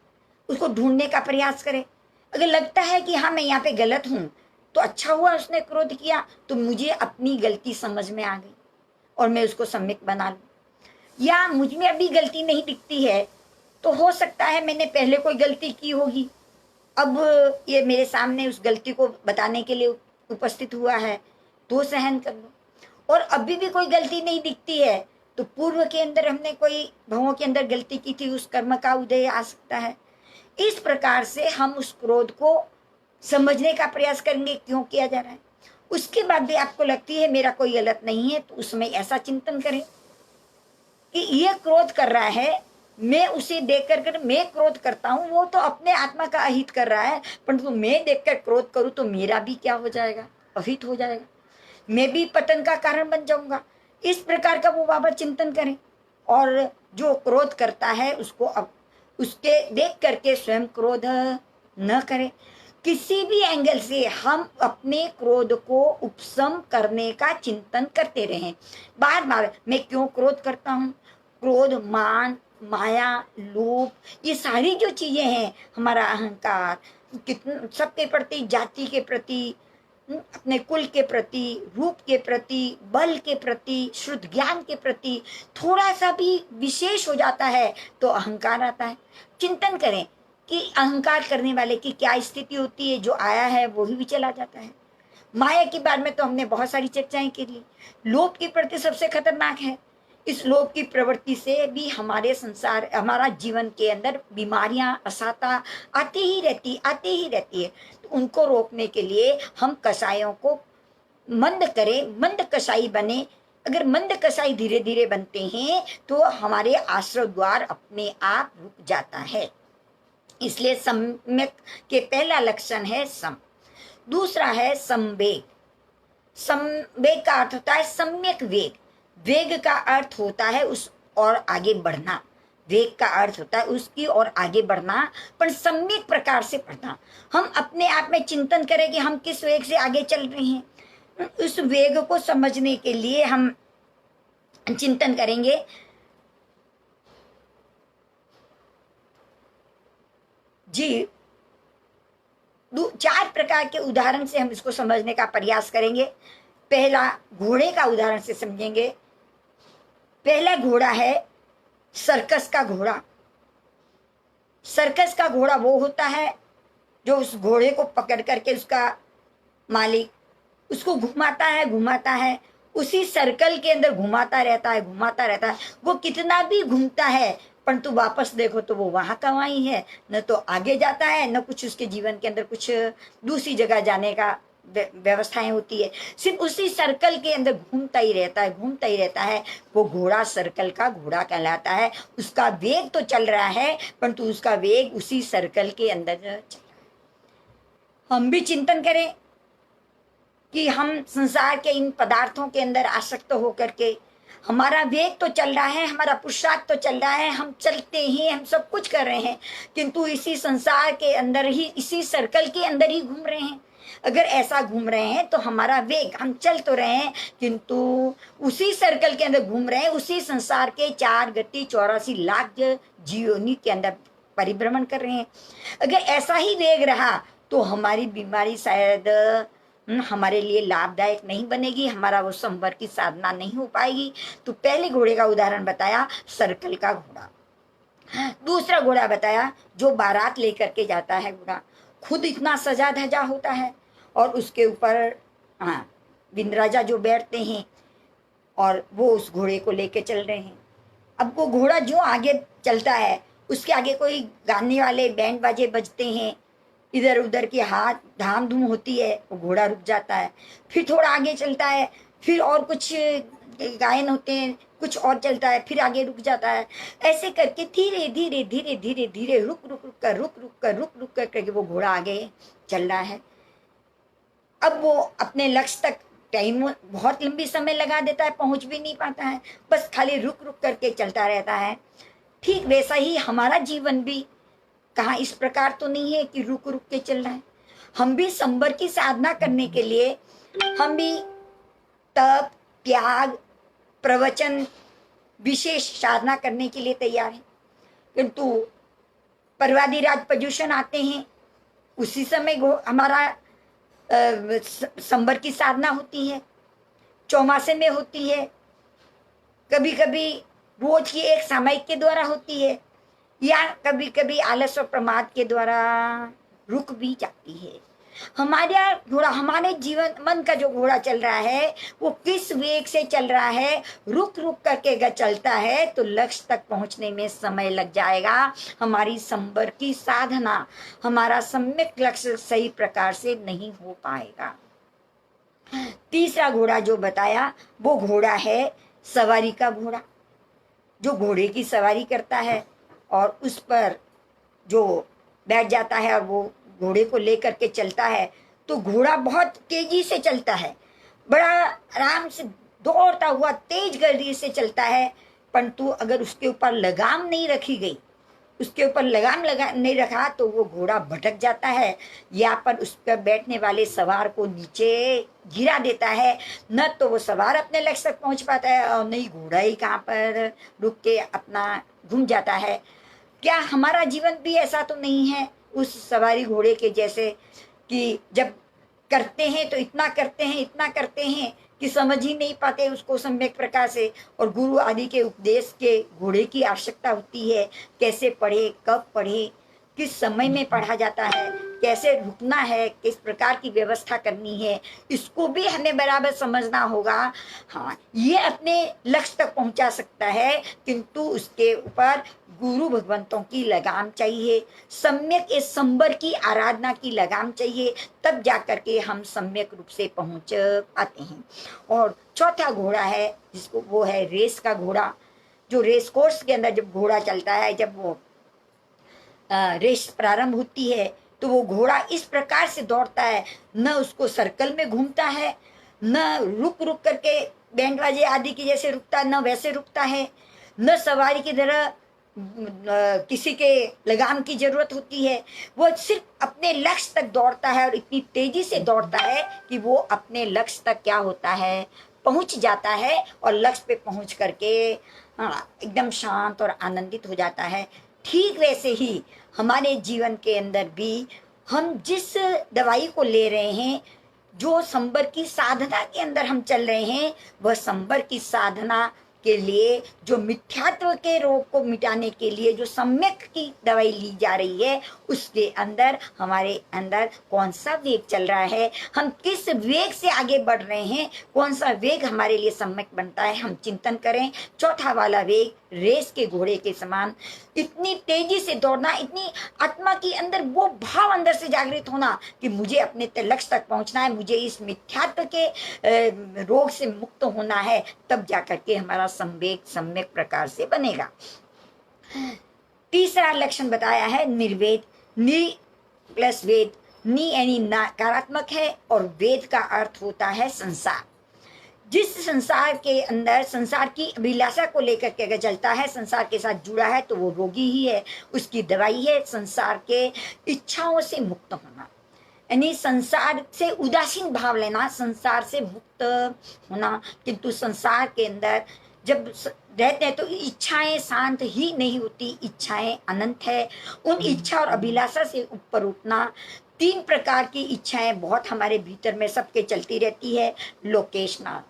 उसको ढूंढने का प्रयास करें। अगर लगता है कि हाँ मैं यहाँ पे गलत हूँ तो अच्छा हुआ उसने क्रोध किया, तो मुझे अपनी गलती समझ में आ गई और मैं उसको सम्यक बना लूँ। या मुझ में अभी गलती नहीं दिखती है तो हो सकता है मैंने पहले कोई गलती की होगी, अब ये मेरे सामने उस गलती को बताने के लिए उपस्थित हुआ है तो सहन कर लो। और अभी भी कोई गलती नहीं दिखती है तो पूर्व के अंदर हमने कोई भावों के अंदर गलती की थी, उस कर्म का उदय आ सकता है। इस प्रकार से हम उस क्रोध को समझने का प्रयास करेंगे क्यों किया जा रहा है। उसके बाद भी आपको लगती है मेरा कोई गलत नहीं है तो उसमें ऐसा चिंतन करें कि ये क्रोध कर रहा है, मैं उसे देख कर मैं क्रोध करता हूँ, वो तो अपने आत्मा का अहित कर रहा है, परंतु मैं देखकर क्रोध करूँ तो मेरा भी क्या हो जाएगा, अहित हो जाएगा, मैं भी पतन का कारण बन जाऊंगा। इस प्रकार का वो बाबा चिंतन करें और जो क्रोध करता है उसको अब उसके देख करके स्वयं क्रोध न करें। किसी भी एंगल से हम अपने क्रोध को उपशम करने का चिंतन करते रहें। बार बार मैं क्यों क्रोध करता हूँ, क्रोध मान माया लोभ ये सारी जो चीजें हैं, हमारा अहंकार, कितने सबके प्रति, जाति के प्रति, अपने कुल के प्रति, रूप के प्रति, बल के प्रति, शुद्ध ज्ञान के प्रति थोड़ा सा भी विशेष हो जाता है तो अहंकार आता है। चिंतन करें कि अहंकार करने वाले की क्या स्थिति होती है, जो आया है वो भी चला जाता है। माया के बारे में तो हमने बहुत सारी चर्चाएं की ली। लोभ की प्रवृत्ति सबसे खतरनाक है। इस लोभ की प्रवृत्ति से भी हमारे संसार, हमारा जीवन के अंदर बीमारियां, असाता आती ही रहती है। तो उनको रोकने के लिए हम कषायों को मंद करें, मंद कषाई बने। अगर मंद कषाई धीरे धीरे बनते हैं तो हमारे आश्रय द्वार अपने आप रुक जाता है। इसलिए सम्यक के पहला लक्षण है सम। दूसरा है संवेग। संवेग का अर्थ होता है सम्यक वेग। वेग का अर्थ होता है उस और आगे बढ़ना, वेग का अर्थ होता है उसकी और आगे बढ़ना, पर सम्यक प्रकार से बढ़ना। हम अपने आप में चिंतन करें कि हम किस वेग से आगे चल रहे हैं। उस वेग को समझने के लिए हम चिंतन करेंगे। जी 4 प्रकार के उदाहरण से हम इसको समझने का प्रयास करेंगे। पहला घोड़े का उदाहरण से समझेंगे। पहला घोड़ा है सर्कस का घोड़ा। सर्कस का घोड़ा वो होता है जो उस घोड़े को पकड़ करके उसका मालिक उसको घुमाता है, उसी सर्कल के अंदर घुमाता रहता है। वो कितना भी घूमता है परंतु वापस देखो तो वो वहां का वहीं है, न तो आगे जाता है न कुछ उसके जीवन के अंदर कुछ दूसरी जगह जाने का व्यवस्थाएं होती है। सिर्फ उसी सर्कल के अंदर घूमता ही रहता है। वो घोड़ा सर्कल का घोड़ा कहलाता है। उसका वेग तो चल रहा है परंतु उसका वेग उसी सर्कल के अंदर चल रहा है। हम भी चिंतन करें कि हम संसार के इन पदार्थों के अंदर आसक्त होकर के हमारा वेग तो चल रहा है, हमारा पुरुषार्थ तो चल रहा है, हम चलते हैं, हम सब कुछ कर रहे हैं, किंतु इसी संसार के अंदर ही, इसी सर्कल के अंदर ही घूम रहे हैं। अगर ऐसा घूम रहे हैं तो हमारा वेग, हम चल तो रहे हैं किंतु उसी सर्कल के अंदर घूम रहे हैं, उसी संसार के 4 गति 84 लाख जीवनी के अंदर परिभ्रमण कर रहे हैं। अगर ऐसा ही वेग रहा तो हमारी बीमारी शायद हमारे लिए लाभदायक नहीं बनेगी, हमारा वो संवर की साधना नहीं हो पाएगी। तो पहले घोड़े का उदाहरण बताया सर्कल का घोड़ा। दूसरा घोड़ा बताया जो बारात लेकर के जाता है घोड़ा, खुद इतना सजा धजा होता है और उसके ऊपर हाँ विंदराजा जो बैठते हैं और वो उस घोड़े को लेके चल रहे हैं। अब वो घोड़ा जो आगे चलता है उसके आगे कोई गाने वाले बैंड बाजे बजते हैं, इधर उधर की हाथ धाम धूम होती है, वो घोड़ा रुक जाता है। फिर थोड़ा आगे चलता है, फिर और कुछ गायन होते हैं, कुछ और चलता है, फिर आगे रुक जाता है। ऐसे करके धीरे धीरे धीरे धीरे धीरे रुक रुक कर करके वो घोड़ा आगे चल रहा है। अब वो अपने लक्ष्य तक टाइम बहुत लंबी समय लगा देता है, पहुंच भी नहीं पाता है, बस खाली रुक रुक करके चलता रहता है। ठीक वैसा ही हमारा जीवन भी कहाँ इस प्रकार तो नहीं है कि रुक रुक के चल रहा है। हम भी संवर की साधना करने के लिए हम भी तप, त्याग, प्रवचन, विशेष साधना करने के लिए तैयार हैं, किंतु पर्वादिराज पर्युषण आते हैं, उसी समय हमारा संवर की साधना होती है, चौमासे में होती है, कभी कभी रोज की एक सामयिक के द्वारा होती है, या कभी कभी आलस और प्रमाद के द्वारा रुक भी जाती है। हमारा घोड़ा, हमारे जीवन मन का जो घोड़ा चल रहा है वो किस वेग से चल रहा है, रुक रुक करके अगर चलता है तो लक्ष्य तक पहुंचने में समय लग जाएगा। हमारी संवर की साधना, हमारा सम्यक लक्ष्य सही प्रकार से नहीं हो पाएगा। तीसरा घोड़ा जो बताया वो घोड़ा है सवारी का घोड़ा, जो घोड़े की सवारी करता है और उस पर जो बैठ जाता है और वो घोड़े को लेकर के चलता है। तो घोड़ा बहुत तेजी से चलता है, बड़ा आराम से दौड़ता हुआ तेज गति से चलता है, परंतु अगर उसके ऊपर लगाम नहीं रखी गई, उसके ऊपर लगाम लगा नहीं रखा तो वो घोड़ा भटक जाता है, या पर उस पर बैठने वाले सवार को नीचे गिरा देता है। न तो वो सवार अपने लक्ष्य तक पहुंच पाता है और नहीं घोड़ा ही कहाँ पर रुक के अपना घूम जाता है। क्या हमारा जीवन भी ऐसा तो नहीं है उस सवारी घोड़े के जैसे कि जब करते हैं तो इतना करते हैं, इतना करते हैं कि समझ ही नहीं पाते उसको सम्यक प्रकार से, और गुरु आदि के उपदेश के घोड़े की आवश्यकता होती है। कैसे पढ़े, कब पढ़े, किस समय में पढ़ा जाता है, कैसे रुकना है, किस प्रकार की व्यवस्था करनी है, इसको भी हमें बराबर समझना होगा। हाँ, ये अपने लक्ष्य तक पहुंचा सकता है, किंतु उसके ऊपर गुरु भगवंतों की लगाम चाहिए, सम्यक इस संवर की आराधना की लगाम चाहिए, तब जाकर के हम सम्यक रूप से पहुंच पाते हैं। और चौथा घोड़ा है जिसको वो है रेस का घोड़ा, जो रेस कोर्स के अंदर जब घोड़ा चलता है, जब वो रेस प्रारंभ होती है तो वो घोड़ा इस प्रकार से दौड़ता है, न उसको सर्कल में घूमता है, न रुक रुक करके बैंड बाजे आदि की जैसे रुकता है, न वैसे रुकता है, न सवारी की तरह किसी के लगाम की जरूरत होती है। वो सिर्फ अपने लक्ष्य तक दौड़ता है और इतनी तेजी से दौड़ता है कि वो अपने लक्ष्य तक क्या होता है, पहुंच जाता है, और लक्ष्य पे पहुंच करके एकदम शांत और आनंदित हो जाता है। ठीक वैसे ही हमारे जीवन के अंदर भी हम जिस दवाई को ले रहे हैं, जो संवर की साधना के अंदर हम चल रहे हैं, वह संवर की साधना के लिए जो मिथ्यात्व के रोग को मिटाने के लिए जो सम्यक की दवाई ली जा रही है, उसके अंदर हमारे अंदर कौन सा वेग चल रहा है, हम किस वेग से आगे बढ़ रहे हैं, कौन सा वेग हमारे लिए सम्यक बनता है, हम चिंतन करें। चौथा वाला वेग रेस के घोड़े के समान इतनी तेजी से दौड़ना, इतनी आत्मा के अंदर वो भाव अंदर से जागृत होना कि मुझे अपने लक्ष्य तक पहुंचना है, मुझे इस मिथ्यात्व के रोग से मुक्त होना है, तब जाकर के हमारा संवेग सम्यक प्रकार से बनेगा। तीसरा लक्षण बताया है निर्वेद। नि प्लस वेद, नि यानी नकारात्मक है और वेद का अर्थ होता है संसार। जिस संसार के अंदर संसार की अभिलाषा को लेकर के अगर चलता है, संसार के साथ जुड़ा है, तो वो रोगी ही है। उसकी दवाई है संसार के इच्छाओं से मुक्त होना, यानी संसार से उदासीन भाव लेना, संसार से मुक्त होना। किंतु संसार के अंदर जब रहते हैं तो इच्छाएं शांत ही नहीं होती, इच्छाएं अनंत है। उन इच्छा और अभिलाषा से ऊपर उठना। 3 प्रकार की इच्छाएं बहुत हमारे भीतर में सबके चलती रहती है। लोकेशना,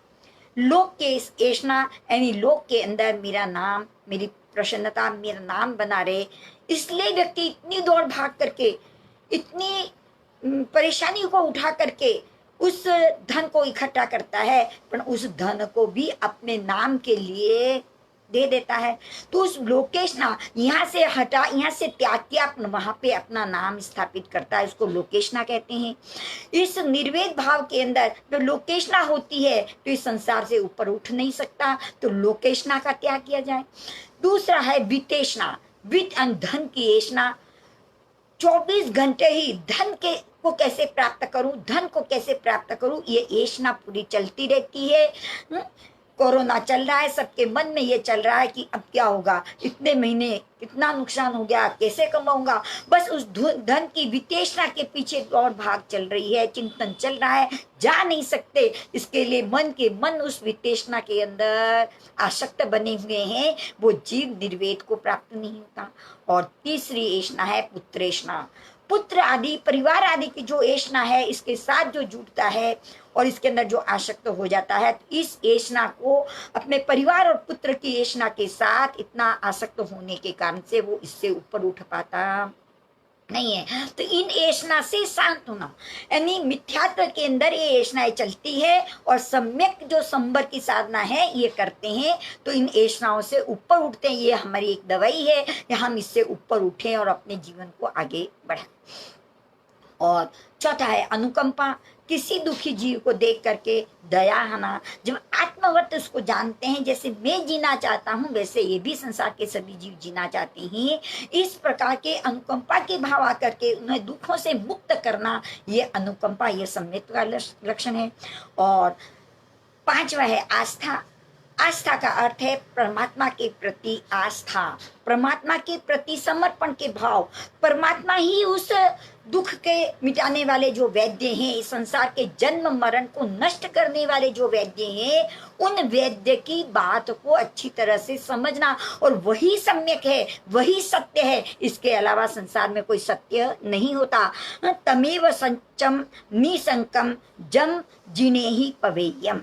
लोक के ऐशना, यानी लोक के अंदर मेरा नाम, मेरी प्रसन्नता, मेरा नाम बना रहे, इसलिए व्यक्ति इतनी दौड़ भाग करके, इतनी परेशानी को उठा करके उस धन को इकट्ठा करता है, पर उस धन को भी अपने नाम के लिए दे देता है। तो उस लोकेशना यहाँ से हटा, यहाँ से त्याग किया, वहां पे अपना नाम स्थापित करता है, उसको लोकेशना कहते हैं। इस निर्वेद भाव के अंदर जो लोकेशना होती है तो इस संसार से ऊपर उठ नहीं सकता, तो लोकेशना का त्याग किया जाए। दूसरा है वितेशना, वित्त धन की ऐशना। 24 घंटे ही धन के को कैसे प्राप्त करूं, धन को कैसे प्राप्त करूं, ये ऐशना पूरी चलती रहती है। कोरोना चल रहा है, सबके मन में ये चल रहा है कि अब क्या होगा, इतने महीने कितना नुकसान हो गया, कैसे कमाऊंगा। बस उस धन की वितेशना के पीछे दौड़ भाग चल रही है, चिंतन चल रहा है, जा नहीं सकते। इसके लिए मन उस वितेशना के अंदर आसक्त बने हुए हैं, वो जीव निर्वेद को प्राप्त नहीं होता। और तीसरी ऐशना है पुत्रेशना, पुत्र आदि परिवार आदि की जो ऐशना है, इसके साथ जो जुड़ता है और इसके अंदर जो आसक्त हो जाता है, तो इस ऐशना को अपने परिवार और पुत्र की ऐशना के साथ इतना आसक्त होने के कारण से वो इससे ऊपर उठ पाता नहीं है। तो इन ऐशना से शांत होना, यानी मिथ्यात्व के अंदर ये ऐशनाएं चलती है और सम्यक जो संबर की साधना है ये करते हैं, तो इन ऐशनाओं से ऊपर उठते हैं। ये हमारी एक दवाई है कि हम इससे ऊपर उठें और अपने जीवन को आगे बढ़ाएं। और चौथा है अनुकंपा, किसी दुखी जीव को देख करके दया आना। जब आत्मवत उसको जानते हैं, जैसे मैं जीना चाहता हूँ वैसे ये भी संसार के सभी जीव जीना चाहते हैं, इस प्रकार के अनुकंपा के भाव आकर के उन्हें दुखों से मुक्त करना, ये अनुकंपा, ये सम्यक्ता का लक्षण है। और 5वां है आस्था। आस्था का अर्थ है परमात्मा के प्रति आस्था, परमात्मा के प्रति समर्पण के भाव। परमात्मा ही उस दुख के मिटाने वाले जो वैद्य हैं, इस संसार के जन्म मरण को नष्ट करने वाले जो वैद्य हैं, उन वैद्य की बात को अच्छी तरह से समझना, और वही सम्यक है, वही सत्य है। इसके अलावा संसार में कोई सत्य नहीं होता। तमेव सच्चम निसंकम जम जिने ही पवेयम,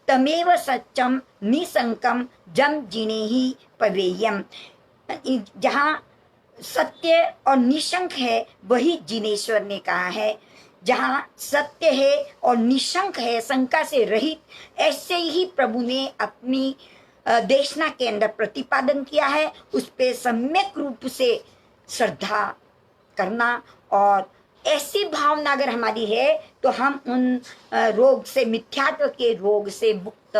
तमेव सच्चम निसंकम जम जिने ही पवेयम। जहाँ सत्य और निशंक है वही जिनेश्वर ने कहा है। जहाँ सत्य है और निशंक है, शंका से रहित, ऐसे ही प्रभु ने अपनी देशना के अंदर प्रतिपादन किया है। उस पे सम्यक रूप से श्रद्धा करना, और ऐसी भावना अगर हमारी है तो हम उन रोग से, मिथ्यात्व के रोग से मुक्त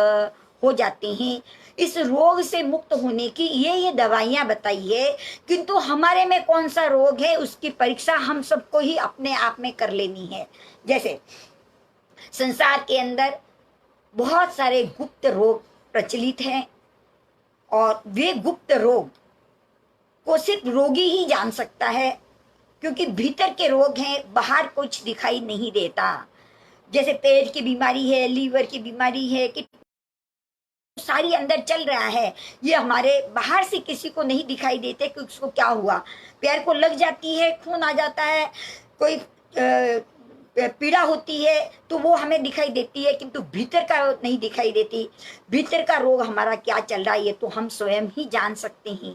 हो जाते हैं। इस रोग से मुक्त होने की ये दवाइयां बताई है, किंतु हमारे में कौन सा रोग है उसकी परीक्षा हम सबको ही अपने आप में कर लेनी है। जैसे संसार के अंदर बहुत सारे गुप्त रोग प्रचलित हैं, और वे गुप्त रोग को सिर्फ रोगी ही जान सकता है, क्योंकि भीतर के रोग हैं, बाहर कुछ दिखाई नहीं देता। जैसे पेट की बीमारी है, लीवर की बीमारी है, कि सारी अंदर चल रहा है, ये हमारे बाहर से किसी को नहीं दिखाई देते कि उसको क्या हुआ। पैर को लग जाती है, खून आ जाता है, कोई पीड़ा होती है तो वो हमें दिखाई देती है, किंतु भीतर का नहीं दिखाई देती। भीतर का रोग हमारा क्या चल रहा है ये तो हम स्वयं ही जान सकते हैं।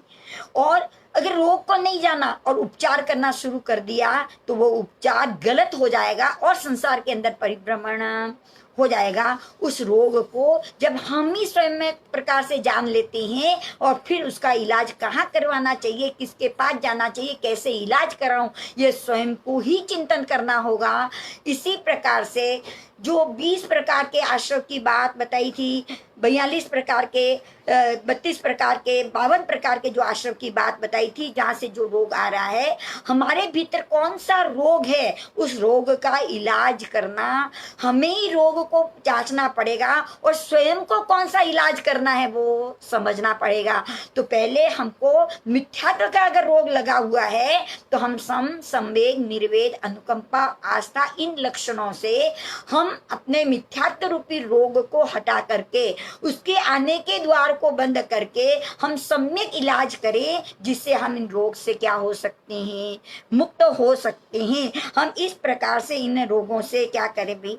और अगर रोग को नहीं जाना और उपचार करना शुरू कर दिया तो वो उपचार गलत हो जाएगा और संसार के अंदर परिभ्रमण हो जाएगा। उस रोग को जब हम ही स्वयं में प्रकार से जान लेते हैं, और फिर उसका इलाज कहाँ करवाना चाहिए, किसके पास जाना चाहिए, कैसे इलाज कराऊं, ये स्वयं को ही चिंतन करना होगा। इसी प्रकार से जो 20 प्रकार के आश्रय की बात बताई थी, 42 प्रकार के 32 प्रकार के 52 प्रकार के जो आश्रम की बात बताई थी, जहाँ से जो रोग आ रहा है, हमारे भीतर कौन सा रोग है, उस रोग का इलाज करना, हमें ही रोग को जांचना पड़ेगा और स्वयं को कौन सा इलाज करना है वो समझना पड़ेगा। तो पहले हमको मिथ्यात्व का अगर रोग लगा हुआ है तो हम संवेग, निर्वेद, अनुकंपा, आस्था, इन लक्षणों से हम अपने मिथ्यात्व रूपी रोग को हटा करके, उसके आने के द्वार को बंद करके हम सम्यक इलाज करें, जिससे हम इन रोग से क्या हो सकते हैं, मुक्त हो सकते हैं। हम इस प्रकार से इन रोगों से क्या करें भाई,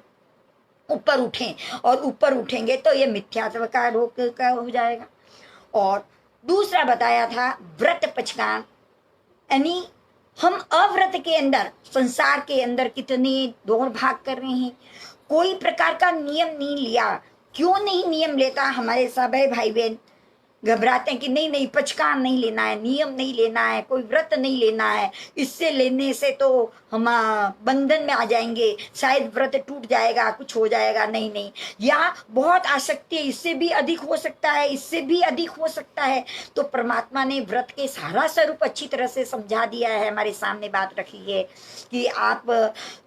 ऊपर उठें, और ऊपर उठेंगे तो ये मिथ्यात्व का रोग का हो जाएगा। और दूसरा बताया था व्रत पचकान, यानी हम अव्रत के अंदर, संसार के अंदर कितनी दौड़ भाग कर रहे हैं, कोई प्रकार का नियम नहीं लिया। क्यों नहीं नियम लेता? हमारे सब भाई बहन घबराते हैं कि नहीं नहीं पचकान नहीं लेना है, नियम नहीं लेना है, कोई व्रत नहीं लेना है, इससे लेने से तो हम बंधन में आ जाएंगे, शायद व्रत टूट जाएगा, कुछ हो जाएगा। नहीं नहीं, या बहुत आसक्ति है, इससे भी अधिक हो सकता है, इससे भी अधिक हो सकता है। तो परमात्मा ने व्रत के सारा स्वरूप अच्छी तरह से समझा दिया है, हमारे सामने बात रखी है कि आप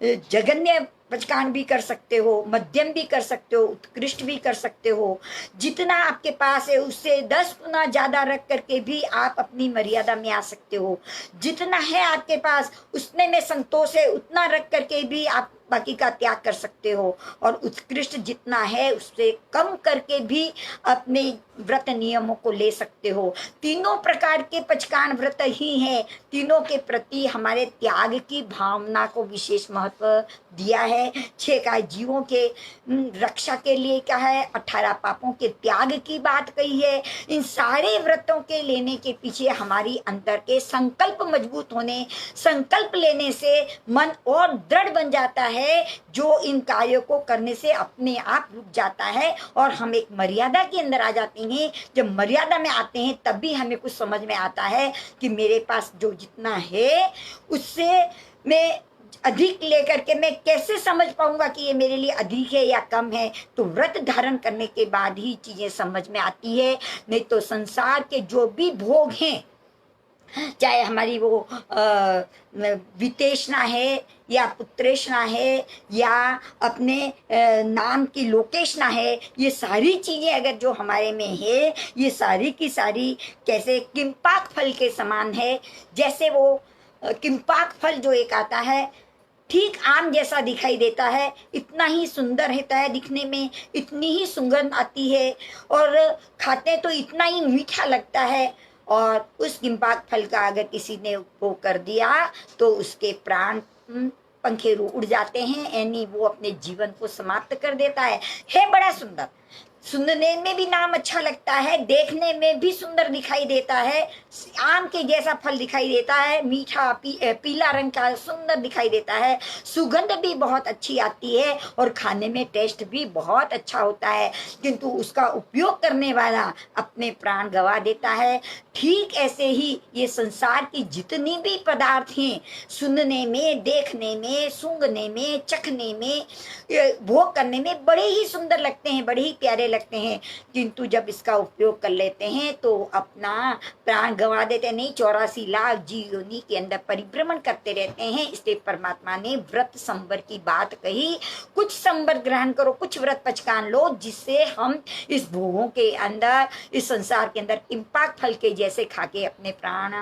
जगन्य पचकान भी कर सकते हो, मध्यम भी कर सकते हो, उत्कृष्ट भी कर सकते हो। जितना आपके पास है उससे 10 गुना ज्यादा रख करके भी आप अपनी मर्यादा में आ सकते हो। जितना है आपके पास उतने में संतोष है, उतना रख करके भी आप बाकी का त्याग कर सकते हो। और उत्कृष्ट जितना है उससे कम करके भी अपने व्रत नियमों को ले सकते हो। तीनों प्रकार के पचकान व्रत ही है, तीनों के प्रति हमारे त्याग की भावना को विशेष महत्व दिया है। 6 का जीवों के रक्षा के लिए क्या है, 18 पापों के त्याग की बात कही है। इन सारे व्रतों के लेने के पीछे हमारी अंतर के संकल्प मजबूत होने, संकल्प लेने से मन और दृढ़ बन जाता है, जो इन कार्यों को करने से अपने आप रुक जाता है और हम एक मर्यादा के अंदर आ जाते हैं। जब मर्यादा में आते हैं तब भी हमें कुछ समझ में आता है कि मेरे पास जो जितना है उससे मैं अधिक लेकर के मैं कैसे समझ पाऊंगा कि ये मेरे लिए अधिक है या कम है। तो व्रत धारण करने के बाद ही चीजें समझ में आती है। नहीं तो संसार के जो भी भोग हैं, चाहे हमारी वो वितेषणा है या पुत्रेषणा है या अपने नाम की लोकेशना है, ये सारी चीजें अगर जो हमारे में है, ये सारी की सारी कैसे किंपाक फल के समान है। जैसे वो किंपाक फल जो एक आता है, ठीक आम जैसा दिखाई देता है, इतना ही सुंदर रहता है दिखने में, इतनी ही सुगंध आती है और खाते तो इतना ही मीठा लगता है। और उस किंपाक फल का अगर किसी ने उपभोग कर दिया तो उसके प्राण पंखेरु उड़ जाते हैं, यानी वो अपने जीवन को समाप्त कर देता है बड़ा सुंदर, सुनने में भी नाम अच्छा लगता है, देखने में भी सुंदर दिखाई देता है, आम के जैसा फल दिखाई देता है, मीठा पीला रंग का सुंदर दिखाई देता है, सुगंध भी बहुत अच्छी आती है और खाने में टेस्ट भी बहुत अच्छा होता है, किंतु उसका उपयोग करने वाला अपने प्राण गंवा देता है। ठीक ऐसे ही ये संसार की जितनी भी पदार्थ हैं, सुनने में, देखने में, सूंघने में, चखने में, भोग करने में बड़े ही सुंदर लगते हैं, बड़े ही प्यारे लगते हैं, किंतु जब इसका उपयोग कर लेते हैं तो अपना प्राण गंवा देते हैं। नहीं, 84 लाख जीव योनि के अंदर परिभ्रमण करते रहते हैं। इसलिए परमात्मा ने व्रत संवर की बात कही, कुछ संवर ग्रहण करो, कुछ व्रत पचकान लो, जिससे हम इस भोगों के अंदर, इस संसार के अंदर किंपाक फल के जैसे खाके अपने प्राण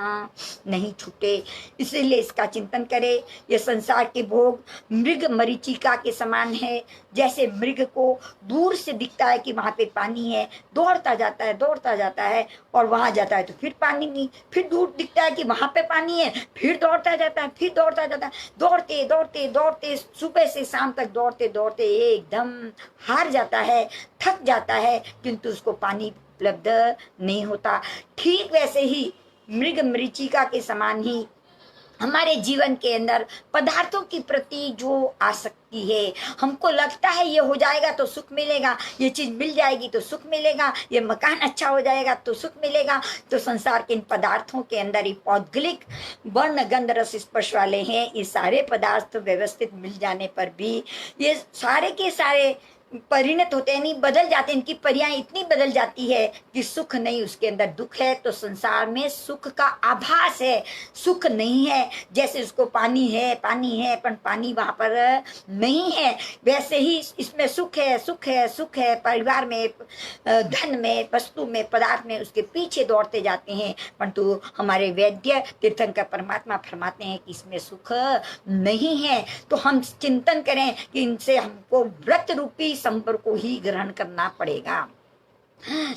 नहीं छूटे। इसीलिए इसका चिंतन करें। ये संसार के भोग मृग मरीचिका के समान है। जैसे मृग को दूर से दिखता है कि वहां पे पानी है, दौड़ता जाता है, दौड़ता जाता है और वहां जाता है तो फिर पानी नहीं, फिर दूर दिखता है कि वहां पे पानी है, फिर दौड़ता जाता है, फिर दौड़ता जाता है, दौड़ते दौड़ते दौड़ते सुबह से शाम तक दौड़ते दौड़ते एकदम हार जाता है, थक जाता है, किंतु उसको पानी उपलब्ध नहीं होता। ठीक वैसे ही मृग मरीचिका के समान ही हमारे जीवन के अंदर पदार्थों के प्रति जो आसक्ति है, हमको लगता है ये हो जाएगा तो सुख मिलेगा, ये चीज मिल जाएगी तो सुख मिलेगा, ये मकान अच्छा हो जाएगा तो सुख मिलेगा। तो संसार के इन पदार्थों के अंदर ही पौद्गलिक वर्ण गंध रस स्पर्श वाले हैं। ये सारे पदार्थ व्यवस्थित मिल जाने पर भी ये सारे के सारे परिणत होते हैं, नहीं बदल जाते, इनकी परियां इतनी बदल जाती है कि सुख नहीं, उसके अंदर दुख है। तो संसार में सुख का आभास है, सुख नहीं है। जैसे उसको पानी है पर पानी वहां पर नहीं है, वैसे ही इसमें सुख है, सुख है, सुख है। परिवार में, धन में, वस्तु में, पदार्थ में उसके पीछे दौड़ते जाते हैं, परंतु हमारे वैद्य तीर्थंकर परमात्मा फरमाते हैं कि इसमें सुख नहीं है। तो हम चिंतन करें कि इनसे हमको व्रत रूपी संपर्क को ही ग्रहण करना पड़ेगा।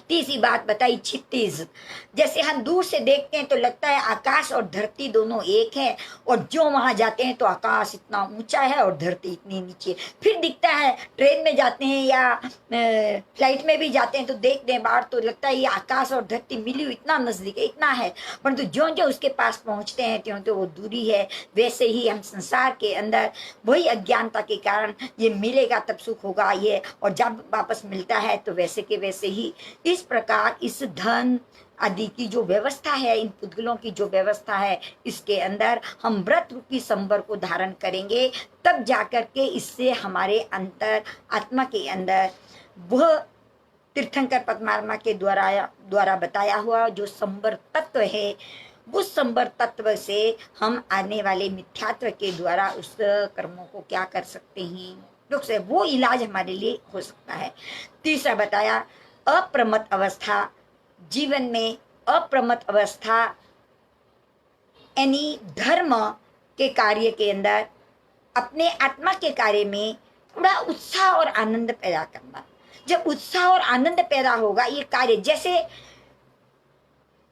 तीसरी बात बताई, क्षितिज। जैसे हम दूर से देखते हैं तो लगता है आकाश और धरती दोनों एक है, और जो वहां जाते हैं तो आकाश इतना ऊंचा है और धरती इतनी नीचे। फिर दिखता है, ट्रेन में जाते हैं या फ्लाइट में भी जाते हैं तो देखते हैं बाहर तो लगता है ये आकाश और धरती मिली हुई इतना नजदीक है, इतना है, परंतु ज्यो ज्यो उसके पास पहुंचते हैं त्यों त्यों वो दूरी है। वैसे ही हम संसार के अंदर वही अज्ञानता के कारण ये मिलेगा तब सुख होगा ये, और जब वापस मिलता है तो वैसे के वैसे ही। इस प्रकार इस धन आदि की जो व्यवस्था है, इन पुद्गलों की जो व्यवस्था है, इसके अंदर हम व्रत रूपी संबर को धारण करेंगे, तब जाकर के इससे हमारे अंतर आत्मा के अंदर वह तीर्थंकर परमात्मा के द्वारा बताया हुआ जो संबर तत्व है, उस संबर तत्व से हम आने वाले मिथ्यात्व के द्वारा उस कर्मों को क्या कर सकते हैं, दुख से वो इलाज हमारे लिए हो सकता है। तीसरा बताया, अप्रमत्त अवस्था। जीवन में अप्रमत्त अवस्था यानी धर्म के कार्य के अंदर, अपने आत्मा के कार्य में थोड़ा उत्साह और आनंद पैदा करना। जब उत्साह और आनंद पैदा होगा, ये कार्य जैसे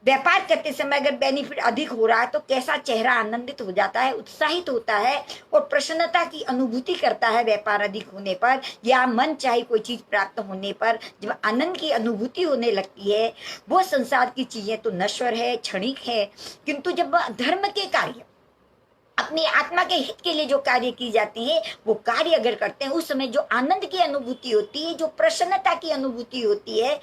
व्यापार करते समय अगर बेनिफिट अधिक हो रहा है तो कैसा चेहरा आनंदित हो जाता है, उत्साहित होता है और प्रसन्नता की अनुभूति करता है। व्यापार अधिक होने पर या मन चाहे कोई चीज प्राप्त होने पर जब आनंद की अनुभूति होने लगती है, वो संसार की चीजें तो नश्वर है, क्षणिक है, किंतु जब धर्म के कार्य, अपनी आत्मा के हित के लिए जो कार्य की जाते हैं, वो कार्य अगर करते हैं, उस समय जो आनंद की अनुभूति होती है, जो प्रसन्नता की अनुभूति होती है,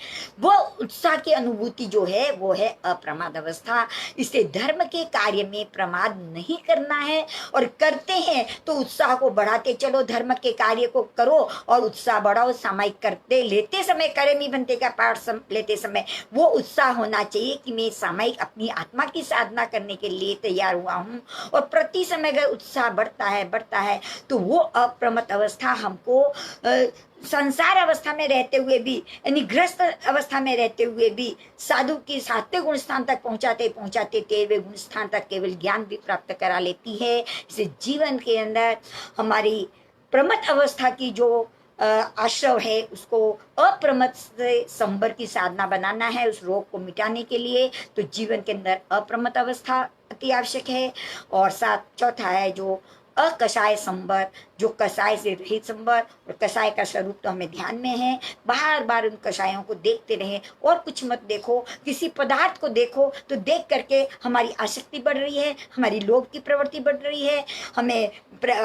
वो उत्साह की अनुभूति जो है वो है अप्रमाद अवस्था। इससे धर्म के कार्य में प्रमाद नहीं करना है, और करते हैं तो उत्साह को बढ़ाते चलो, धर्म के कार्य को करो और उत्साह बढ़ाओ। सामायिक करते लेते समय, करे नहीं बनते का पाठ लेते समय वो उत्साह होना चाहिए कि मैं सामायिक अपनी आत्मा की साधना करने के लिए तैयार हुआ हूँ। और प्रति समय अगर उत्साह बढ़ता है तो वो अप्रमत्त अवस्था हमको संसार अवस्था में रहते हुए भी, यानी गृहस्थ अवस्था में रहते हुए भी, साधु की सात्विक गुण स्थान तक पहुंचाते पहुंचाते 13वें गुण स्थान तक केवल ज्ञान भी प्राप्त करा लेती है। इसे जीवन के अंदर हमारी प्रमत्त अवस्था की जो आश्रव है, उसको अप्रमत्त से संबर की साधना बनाना है उस रोग को मिटाने के लिए। तो जीवन के अंदर अप्रमत्त अवस्था अति आवश्यक है। और चौथा है जो अकषाय संबर, जो कषाय से रहित संबर, और कषाय का स्वरूप तो हमें ध्यान में है। बार बार उन कषायों को देखते रहें और कुछ मत देखो, किसी पदार्थ को देखो तो देख करके हमारी आसक्ति बढ़ रही है, हमारी लोभ की प्रवृत्ति बढ़ रही है,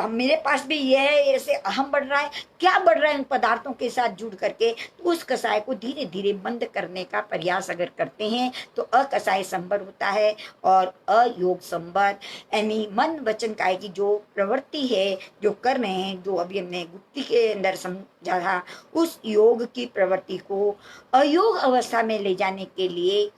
मेरे पास भी यह है, ऐसे अहम बढ़ रहा है, क्या बढ़ रहा है उन पदार्थों के साथ जुड़ करके। तो उस कषाय को धीरे धीरे बंद करने का प्रयास अगर करते हैं तो अकषाय संबर होता है। और अयोग संबर यानी मन वचन काय की जो प्रवृत्ति है, जो कर रहे हैं, जो अभी हमने गुप्ति के अंदर समझा था, उस योग की प्रवृत्ति को अयोग अवस्था में ले जाने के लिए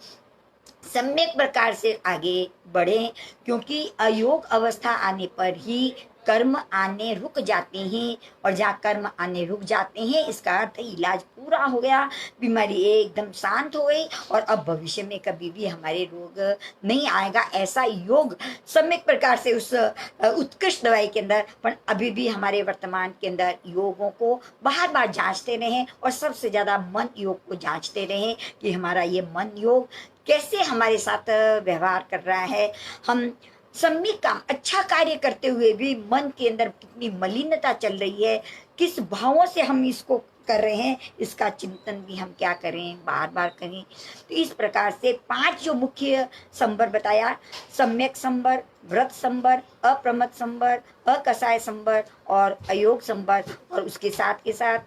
सम्यक प्रकार से आगे बढ़े, क्योंकि अयोग अवस्था आने पर ही कर्म आने रुक जाते हैं, और जहाँ कर्म आने रुक जाते हैं इसका अर्थ इलाज पूरा हो गया, बीमारी एकदम शांत हो गई और अब भविष्य में कभी भी हमारे रोग नहीं आएगा। ऐसा योग सम्यक प्रकार से उस उत्कृष्ट दवाई के अंदर, पर अभी भी हमारे वर्तमान के अंदर योगों को बार बार जांचते रहें, और सबसे ज्यादा मन योग को जांचते रहें कि हमारा ये मन योग कैसे हमारे साथ व्यवहार कर रहा है। हम सम्यक काम, अच्छा कार्य करते हुए भी मन के अंदर कितनी मलिनता चल रही है, किस भावों से हम इसको कर रहे हैं, इसका चिंतन भी हम क्या करें, बार बार करें। तो इस प्रकार से 5 जो मुख्य संबर बताया, सम्यक संबर, व्रत संबर, अप्रमत्त संबर, अकषाय संबर और अयोग संबर, और उसके साथ के साथ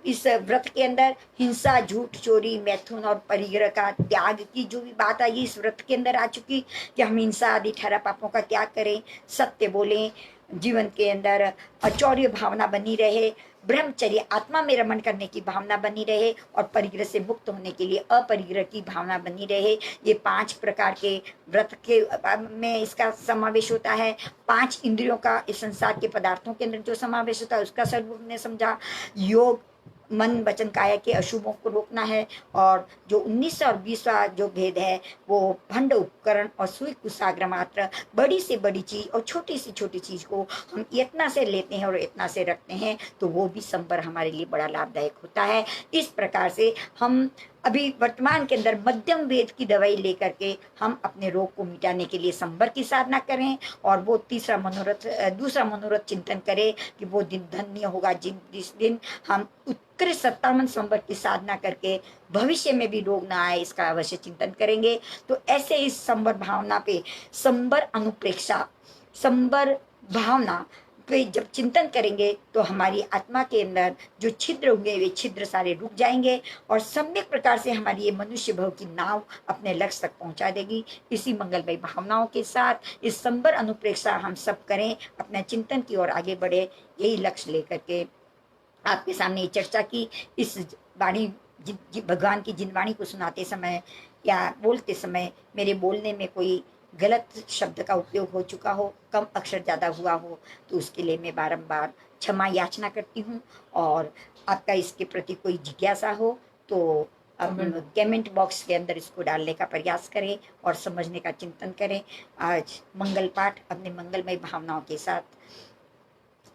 इस व्रत के अंदर हिंसा, झूठ, चोरी, मैथुन और परिग्रह का त्याग की जो भी बात आई इस व्रत के अंदर आ चुकी, कि हम हिंसा आदि 18 पापों का त्याग करें, सत्य बोलें, जीवन के अंदर अचौर्य भावना बनी रहे, ब्रह्मचर्य आत्मा में रमण करने की भावना बनी रहे और परिग्रह से मुक्त होने के लिए अपरिग्रह की भावना बनी रहे। ये 5 प्रकार के व्रत के में इसका समावेश होता है। 5 इंद्रियों का इस संसार के पदार्थों के अंदर जो समावेश होता है उसका स्वरूप ने समझा। योग मन वचन काया के अशुभों को रोकना है। और जो 19वां और 20वां जो भेद है वो भंड उपकरण और सुई कुशाग्र मात्र, बड़ी से बड़ी चीज और छोटी से छोटी चीज को हम इतना से लेते हैं और इतना से रखते हैं तो वो भी संबर हमारे लिए बड़ा लाभदायक होता है। इस प्रकार से हम अभी वर्तमान के अंदर मध्यम वेद की दवाई लेकर के हम अपने रोग को मिटाने के लिए संबर की साधना करें और वो दूसरा मनोरथ चिंतन करें कि वो दिन धन्य होगा जिस दिन हम उत्कृष्ट 57 संबर की साधना करके भविष्य में भी रोग ना आए, इसका अवश्य चिंतन करेंगे। तो ऐसे इस संबर भावना पे, संबर अनुप्रेक्षा, संबर भावना पे जब चिंतन करेंगे तो हमारी आत्मा के अंदर जो छिद्र होंगे वे छिद्र सारे रुक जाएंगे और सम्यक प्रकार से हमारी ये मनुष्य भव की नाव अपने लक्ष्य तक पहुंचा देगी। इसी मंगलमय भावनाओं के साथ इस संबर अनुप्रेक्षा हम सब करें, अपने चिंतन की ओर आगे बढ़े, यही लक्ष्य लेकर के आपके सामने ये चर्चा की। इस वाणी भगवान की जिन वाणी को सुनाते समय या बोलते समय मेरे बोलने में कोई गलत शब्द का उपयोग हो चुका हो, कम अक्षर ज़्यादा हुआ हो तो उसके लिए मैं बारंबार क्षमा याचना करती हूँ। और आपका इसके प्रति कोई जिज्ञासा हो तो कमेंट बॉक्स के अंदर इसको डालने का प्रयास करें और समझने का चिंतन करें। आज मंगल पाठ अपने मंगलमय भावनाओं के साथ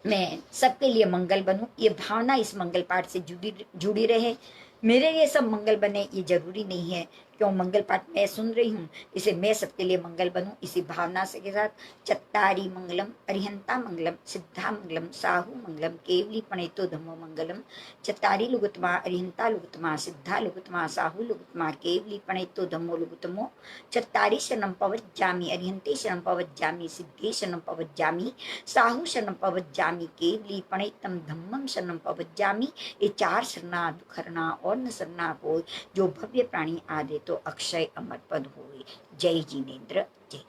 मैं सबके लिए मंगल बनूं, ये भावना इस मंगल पाठ से जुड़ी रहे। मेरे लिए सब मंगल बने ये जरूरी नहीं है, क्यों मंगल पाठ मैं सुन रही हूँ इसे मैं सबके लिए मंगल बनूं, इसी भावना से के साथ चत्तारी मंगलम अरिहंता मंगलम सिद्धा मंगलम साहू मंगलम केवली पणेतो धमो मंगलम। चत्तारी लुगुतमा अरिहंता लुगुतमा सिद्धा लुगुतमा साहू लुगुतमा केवली पणेतो धमो लुगुतमो। चत्तारी शरणं पवज्जामि अरिहंते शरणं पवज्जामि सिद्धे शरणं पवज्जामि साहू शरणं पवज्जामि केवली पणेतम धम्मम शरणं पवज्जामि। ये 4 शरणा दुख हरना और न सरना कोई, जो भव्य प्राणी आदे तो अक्षय अमर पद होए। जय जिनेन्द्र, जय।